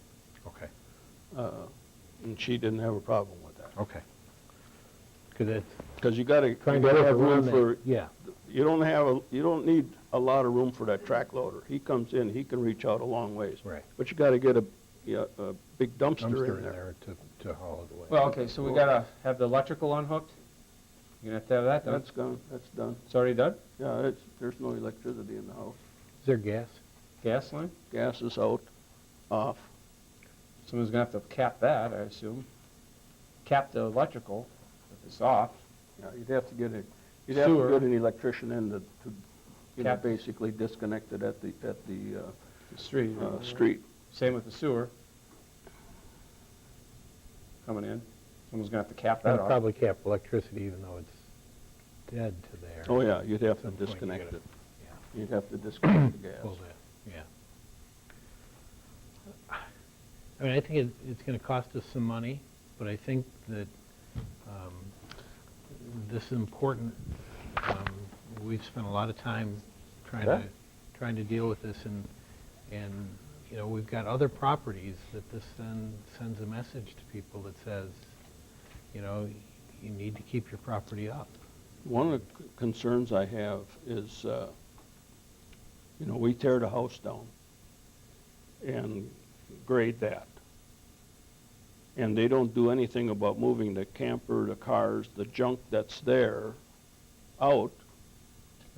[SPEAKER 6] Okay.
[SPEAKER 3] And she didn't have a problem with that.
[SPEAKER 6] Okay. Because it's
[SPEAKER 3] Because you gotta
[SPEAKER 6] trying to
[SPEAKER 3] have
[SPEAKER 6] work
[SPEAKER 3] room
[SPEAKER 6] around
[SPEAKER 3] for,
[SPEAKER 6] that. Yeah.
[SPEAKER 3] you don't need a lot of room for that track loader. He comes in, he can reach out a long ways.
[SPEAKER 6] Right.
[SPEAKER 3] But you gotta get a big dumpster
[SPEAKER 6] Dumpster
[SPEAKER 3] in there.
[SPEAKER 6] to haul it away.
[SPEAKER 10] Well, okay, so we gotta have the electrical unhooked? You're gonna have to have that done?
[SPEAKER 3] That's gone, that's done.
[SPEAKER 10] It's already done?
[SPEAKER 3] Yeah, there's no electricity in the house.
[SPEAKER 6] Is there gas?
[SPEAKER 10] Gas line?
[SPEAKER 3] Gas is out, off.
[SPEAKER 10] Someone's gonna have to cap that, I assume. Cap the electrical if it's off.
[SPEAKER 3] Yeah, you'd have to get
[SPEAKER 10] Sewer.
[SPEAKER 3] an electrician in to
[SPEAKER 10] Cap-
[SPEAKER 3] basically disconnect it at the
[SPEAKER 10] The street.
[SPEAKER 3] street.
[SPEAKER 10] Same with the sewer. Coming in. Someone's gonna have to cap that
[SPEAKER 6] That'll
[SPEAKER 10] off.
[SPEAKER 6] probably cap electricity even though it's dead to there.
[SPEAKER 3] Oh, yeah, you'd have to
[SPEAKER 6] Some point you
[SPEAKER 3] disconnect
[SPEAKER 6] gotta-
[SPEAKER 3] it. You'd have to disconnect the gas.
[SPEAKER 6] Pull that, yeah. I mean, I think it's going to cost us some money, but I think that this is important. We've spent a lot of time trying to deal with this, and we've got other properties that this then sends a message to people that says, you need to keep your property up.
[SPEAKER 3] One of the concerns I have is, we tear the house down and grade that. And they don't do anything about moving the camper, the cars, the junk that's there out.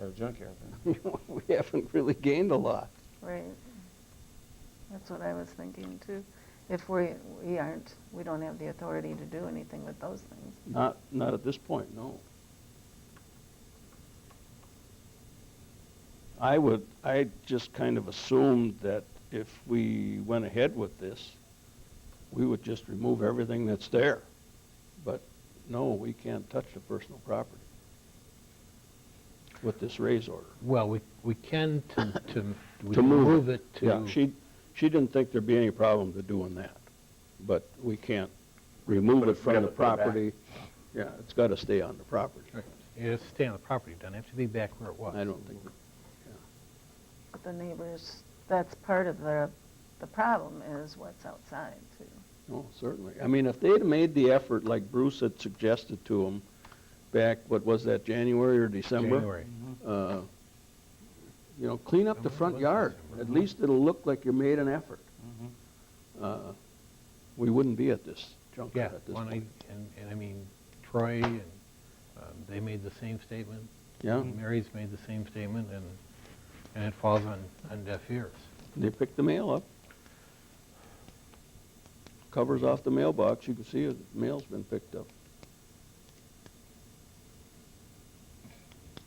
[SPEAKER 10] Have a junkyard then.
[SPEAKER 3] We haven't really gained a lot.
[SPEAKER 8] Right. That's what I was thinking too. If we don't have the authority to do anything with those things.
[SPEAKER 3] Not at this point, no. I just kind of assumed that if we went ahead with this, we would just remove everything that's there. But no, we can't touch the personal property with this raise order.
[SPEAKER 6] Well, we can we
[SPEAKER 3] To
[SPEAKER 6] can
[SPEAKER 3] move
[SPEAKER 6] move it to.
[SPEAKER 3] Yeah, she didn't think there'd be any problem to doing that, but we can't remove it from the property. Yeah, it's got to stay on the property.
[SPEAKER 6] It has to stay on the property, it doesn't have to be back where it was.
[SPEAKER 3] I don't think,
[SPEAKER 8] But the neighbors, that's part of the problem is what's outside too.
[SPEAKER 3] no, certainly. I mean, if they'd made the effort like Bruce had suggested to them back, what was that, January or December?
[SPEAKER 6] January.
[SPEAKER 3] You know, clean up the front yard. At least it'll look like you made an effort. We wouldn't be at this juncture
[SPEAKER 6] Yeah,
[SPEAKER 3] at this
[SPEAKER 6] and
[SPEAKER 3] point.
[SPEAKER 6] I mean, Troy and they made the same statement.
[SPEAKER 3] Yeah.
[SPEAKER 6] Mary's made the same statement, and it falls on deaf ears.
[SPEAKER 3] They picked the mail up. Covers off the mailbox, you can see it, the mail's been picked up.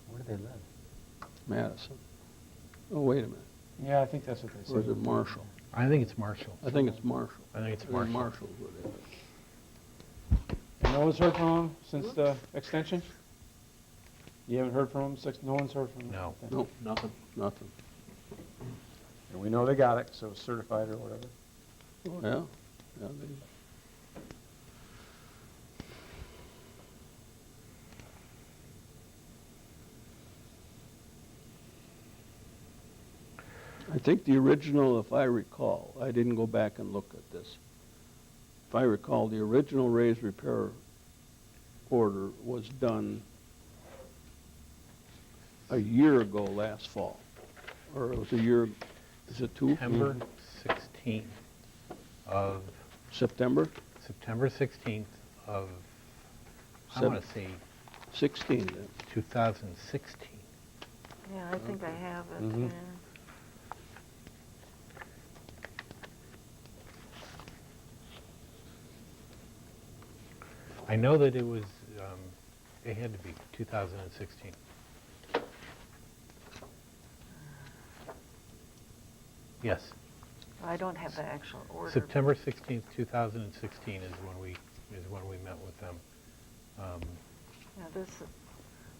[SPEAKER 2] Where do they live?
[SPEAKER 3] Madison. Oh, wait a minute.
[SPEAKER 10] Yeah, I think that's what they
[SPEAKER 3] Or is
[SPEAKER 10] said.
[SPEAKER 3] it Marshall?
[SPEAKER 6] I think it's Marshall.
[SPEAKER 3] I think it's Marshall.
[SPEAKER 6] I think it's
[SPEAKER 3] I think
[SPEAKER 6] Marshall.
[SPEAKER 3] Marshall's where they live.
[SPEAKER 10] And no one's heard from them since the extension? You haven't heard from them since, no one's heard from them?
[SPEAKER 6] No.
[SPEAKER 10] Okay.
[SPEAKER 3] Nope, nothing.
[SPEAKER 10] And we know they got it, so it's certified or whatever.
[SPEAKER 3] Oh, yeah. Yeah, they, I think the original, if I recall, I didn't go back and look at this. If I recall, the original raise repair order was done a year ago last fall. Or it was a year, is it two?
[SPEAKER 6] September 16th of,
[SPEAKER 3] September?
[SPEAKER 6] September 16th of, I
[SPEAKER 3] Seven-
[SPEAKER 6] want to say
[SPEAKER 3] 16 then.
[SPEAKER 6] 2016.
[SPEAKER 8] Yeah, I think I have it.
[SPEAKER 3] Mhm.
[SPEAKER 8] Yeah.
[SPEAKER 6] I know that it was, it had to be 2016. Yes,
[SPEAKER 8] I don't have the actual order.
[SPEAKER 6] September 16th, 2016 is when we met with them.
[SPEAKER 8] Yeah, this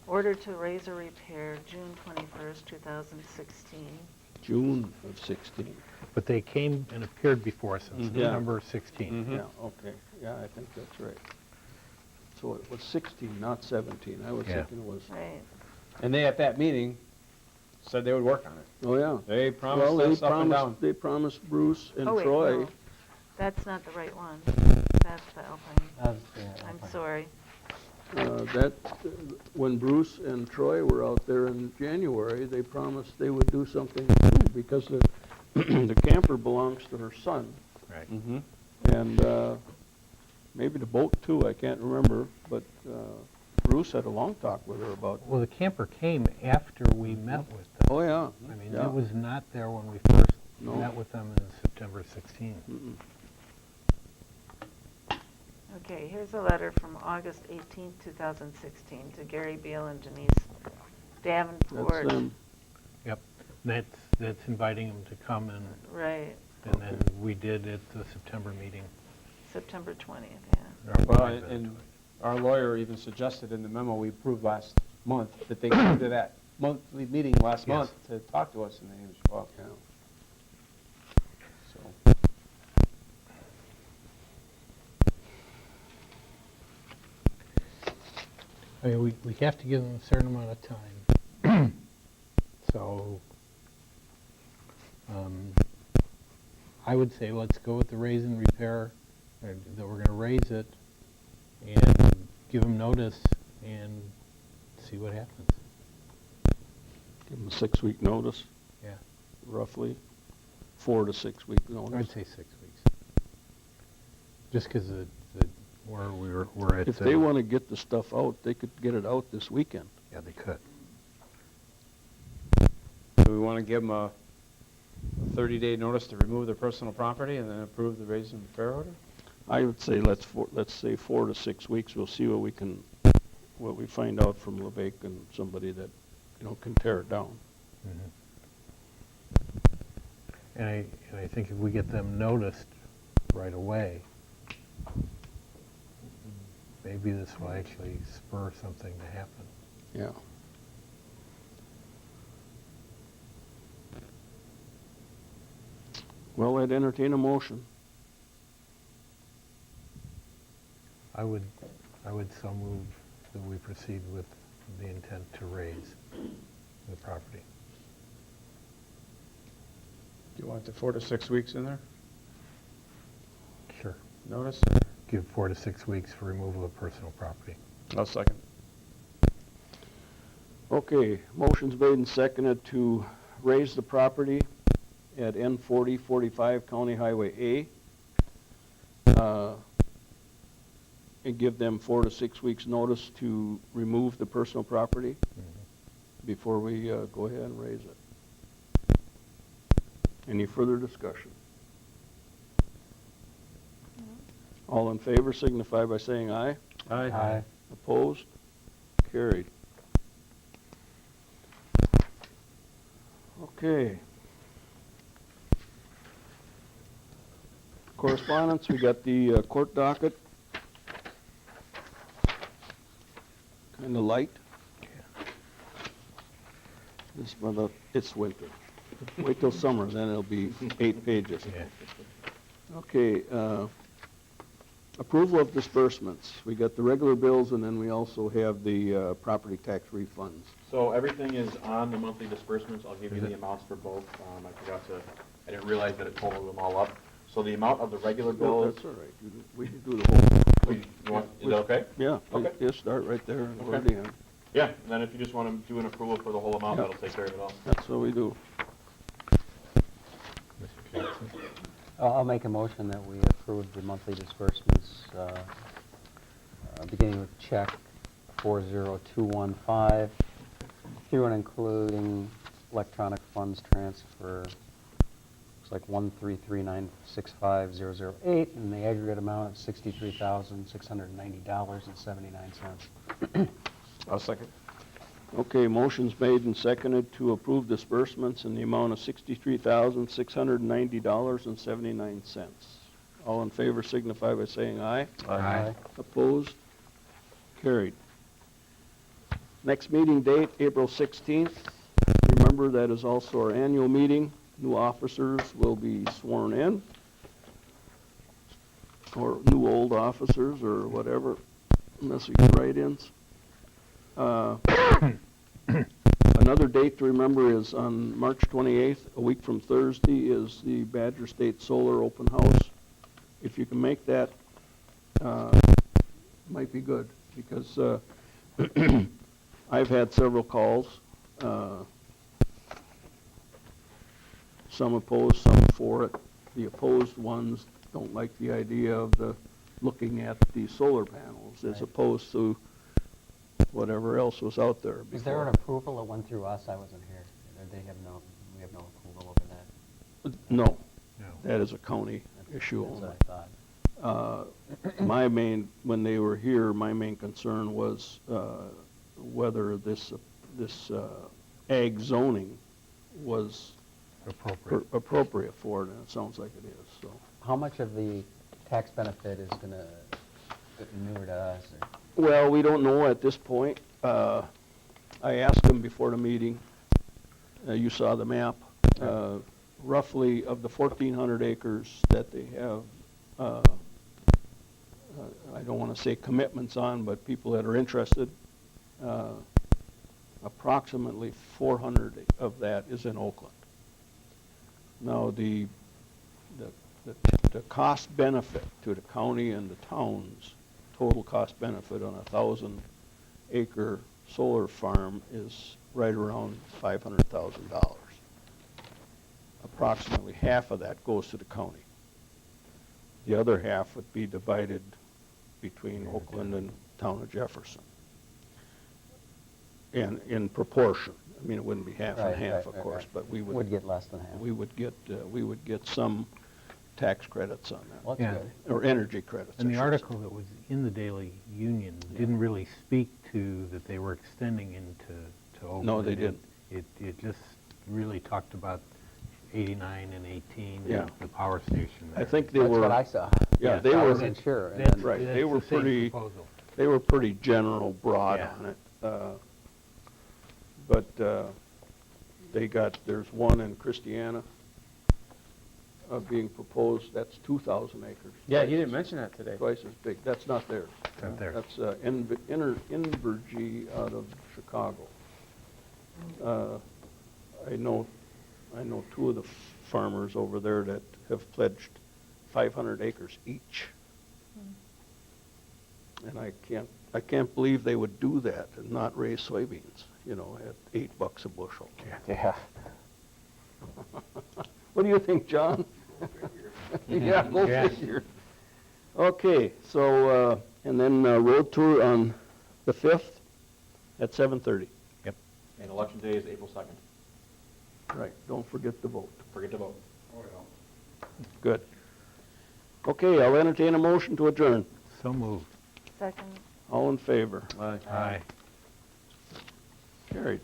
[SPEAKER 8] order to raise or repair, June 21st, 2016.
[SPEAKER 3] June of 16.
[SPEAKER 6] But they came and appeared before us on
[SPEAKER 3] Mhm. Yeah.
[SPEAKER 6] September 16th.
[SPEAKER 3] Yeah, okay. Yeah, I think that's right. So it was 16, not 17. I was
[SPEAKER 6] Yeah.
[SPEAKER 3] thinking it was,
[SPEAKER 8] Right.
[SPEAKER 10] And they, at that meeting, said they would work on it.
[SPEAKER 3] oh, yeah.
[SPEAKER 10] They
[SPEAKER 3] Well,
[SPEAKER 10] promised
[SPEAKER 3] they
[SPEAKER 10] us up and down.
[SPEAKER 3] promised, they promised Bruce and
[SPEAKER 8] Oh, wait,
[SPEAKER 3] Troy.
[SPEAKER 8] no. That's not the right one. That's the Alpine. I'm sorry.
[SPEAKER 3] That, when Bruce and Troy were out there in January, they promised they would do something too, because the camper belongs to her son.
[SPEAKER 6] Right.
[SPEAKER 10] Mm-hmm.
[SPEAKER 3] And maybe the boat too, I can't remember, but Bruce had a long talk with her about,
[SPEAKER 6] Well, the camper came after we met with them.
[SPEAKER 3] oh, yeah.
[SPEAKER 6] I mean,
[SPEAKER 3] yeah.
[SPEAKER 6] it was not there when we first
[SPEAKER 3] No.
[SPEAKER 6] met with them in September 16th.
[SPEAKER 3] Mm-mm.
[SPEAKER 8] Okay, here's a letter from August 18th, 2016 to Gary Beal and Denise Davenport.
[SPEAKER 3] That's them.
[SPEAKER 6] Yep, that's inviting them to come, and
[SPEAKER 8] Right,
[SPEAKER 6] then we did at the September meeting.
[SPEAKER 8] September 20th, yeah.
[SPEAKER 6] Our
[SPEAKER 10] Well,
[SPEAKER 6] board
[SPEAKER 10] and
[SPEAKER 6] to it.
[SPEAKER 10] our lawyer even suggested in the memo we approved last month that they came to that monthly meeting last
[SPEAKER 6] Yes.
[SPEAKER 10] month to talk to us, and they didn't show up.
[SPEAKER 3] Yeah.
[SPEAKER 10] So,
[SPEAKER 6] I mean, we have to give them a certain amount of time. So, I would say let's go with the raise and repair, or that we're gonna raise it, and give them notice, and see what happens.
[SPEAKER 3] Give them a 6-week notice,
[SPEAKER 6] Yeah,
[SPEAKER 3] roughly. 4 to 6 week
[SPEAKER 6] I'd
[SPEAKER 3] notice.
[SPEAKER 6] say 6 weeks. Just because where we're at.
[SPEAKER 3] If they want to get the stuff out, they could get it out this weekend.
[SPEAKER 6] Yeah, they could.
[SPEAKER 10] do we want to give them a 30-day notice to remove their personal property and then approve the raise and repair order?
[SPEAKER 3] I would say let's say 4 to 6 weeks. We'll see what we find out from LeVake and somebody that, can tear it down.
[SPEAKER 6] And I think if we get them noticed right away, maybe this will actually spur something to happen.
[SPEAKER 3] Yeah. Well, I'd entertain a motion.
[SPEAKER 6] I would so move that we proceed with the intent to raise the property.
[SPEAKER 10] Do you want the 4 to 6 weeks in there,
[SPEAKER 6] Sure.
[SPEAKER 10] notice?
[SPEAKER 6] Give 4 to 6 weeks for removal of personal property.
[SPEAKER 10] I'll second.
[SPEAKER 3] Okay, motion's made and seconded to raise the property at N4045 County Highway A. And give them 4 to 6 weeks' notice to remove the personal property before we go ahead and raise it. Any further discussion? All in favor signify by saying aye.
[SPEAKER 2] Aye.
[SPEAKER 3] Opposed? Carried. Okay. Correspondence, we got the court docket. Kind of light. It's winter. Wait till summer, then it'll be 8 pages.
[SPEAKER 6] Yeah.
[SPEAKER 3] Okay, approval of disbursements. We got the regular bills, and then we also have the property tax refunds.
[SPEAKER 4] So everything is on the monthly disbursements. I'll give you the amounts for both. I didn't realize that it totaled them all up. So the amount of the regular
[SPEAKER 3] Oh,
[SPEAKER 4] bills.
[SPEAKER 3] that's all right. We can do the whole.
[SPEAKER 4] Is that okay?
[SPEAKER 3] Yeah,
[SPEAKER 4] Okay.
[SPEAKER 3] just start right there and go to
[SPEAKER 4] Okay.
[SPEAKER 3] the end.
[SPEAKER 4] Yeah, and then if you just want to do an approval for the whole amount,
[SPEAKER 3] Yeah.
[SPEAKER 4] that'll take care of it all.
[SPEAKER 3] That's what we do.
[SPEAKER 6] Mr. Jackson?
[SPEAKER 2] I'll make a motion that we approve the monthly disbursements, beginning with check 40215, through and including electronic funds transfer, looks like 133965008, and the aggregate amount of $63,690.79.
[SPEAKER 10] I'll second.
[SPEAKER 3] Okay, motion's made and seconded to approve disbursements in the amount of $63,690.79. All in favor signify by saying aye.
[SPEAKER 2] Aye.
[SPEAKER 3] Opposed? Carried. Next meeting date, April 16th. Remember, that is also our annual meeting. New officers will be sworn in, or new old officers, or whatever, unless we get write-ins. Another date to remember is on March 28th, a week from Thursday, is the Badger State Solar Open House. If you can make that, might be good, because I've had several calls. Some opposed, some for it. The opposed ones don't like the idea of looking at the solar panels as opposed to whatever else was out there before.
[SPEAKER 2] Is there an approval that went through us? I wasn't here. We have no approval over that.
[SPEAKER 3] No,
[SPEAKER 6] No.
[SPEAKER 3] that is a county issue
[SPEAKER 2] That's
[SPEAKER 3] only.
[SPEAKER 2] what I thought.
[SPEAKER 3] When they were here, my main concern was whether this ag zoning was appropriate for it, and it sounds like it is, so.
[SPEAKER 2] How much of the tax benefit is going to inure to us?
[SPEAKER 3] Well, we don't know at this point. I asked them before the meeting, you saw the map, roughly of the 1,400 acres that they have, I don't want to say commitments on, but people that are interested, approximately 400 of that is in Oakland. Now, the cost benefit to the county and the towns, total cost benefit on a 1,000-acre solar farm is right around $500,000. Approximately half of that goes to the county. The other half would be divided between Oakland and town of Jefferson, and in proportion. I mean, it wouldn't be half
[SPEAKER 2] Right,
[SPEAKER 3] and half,
[SPEAKER 2] right,
[SPEAKER 3] of
[SPEAKER 2] right,
[SPEAKER 3] course,
[SPEAKER 2] right.
[SPEAKER 3] but we
[SPEAKER 2] Would
[SPEAKER 3] would,
[SPEAKER 2] get less than half.
[SPEAKER 3] we would get some tax credits on that,
[SPEAKER 2] Well,
[SPEAKER 6] Yeah.
[SPEAKER 2] that's good.
[SPEAKER 3] or energy credits, I
[SPEAKER 6] And the
[SPEAKER 3] should say.
[SPEAKER 6] article that was in the Daily Union didn't really speak to that they were extending to Oakland.
[SPEAKER 3] No, they didn't.
[SPEAKER 6] It just really talked about 89 and 18,
[SPEAKER 3] Yeah.
[SPEAKER 6] the power station there.
[SPEAKER 3] I think they
[SPEAKER 2] That's
[SPEAKER 3] were.
[SPEAKER 2] what I saw.
[SPEAKER 3] Yeah, they
[SPEAKER 2] I
[SPEAKER 3] were.
[SPEAKER 2] wasn't sure. and
[SPEAKER 6] That's-
[SPEAKER 2] then-
[SPEAKER 3] Right,
[SPEAKER 6] that's
[SPEAKER 3] they were
[SPEAKER 6] the same
[SPEAKER 3] pretty-
[SPEAKER 6] proposal.
[SPEAKER 3] They were pretty general, broad
[SPEAKER 6] Yeah.
[SPEAKER 3] on it. But there's one in Christiana being proposed, that's 2,000 acres.
[SPEAKER 10] Yeah, you didn't mention that today.
[SPEAKER 3] Twice as big, that's not theirs.
[SPEAKER 6] Not theirs.
[SPEAKER 3] That's Invergy out of Chicago. I know two of the farmers over there that have pledged 500 acres each. And I can't believe they would do that and not raise soybeans, at $8 a bushel.
[SPEAKER 2] Yeah.
[SPEAKER 3] What do you think, John? Yeah, go
[SPEAKER 6] Yeah.
[SPEAKER 3] figure. Okay, so, and then road tour on the 5th at 7:30.
[SPEAKER 4] And election day is April 2nd.
[SPEAKER 3] Right, don't forget to vote.
[SPEAKER 4] Forget to vote.
[SPEAKER 3] Good. Okay, I'll entertain a motion to adjourn.
[SPEAKER 6] So moved.
[SPEAKER 8] Second.
[SPEAKER 3] All in favor?
[SPEAKER 6] Aye.
[SPEAKER 3] Carried.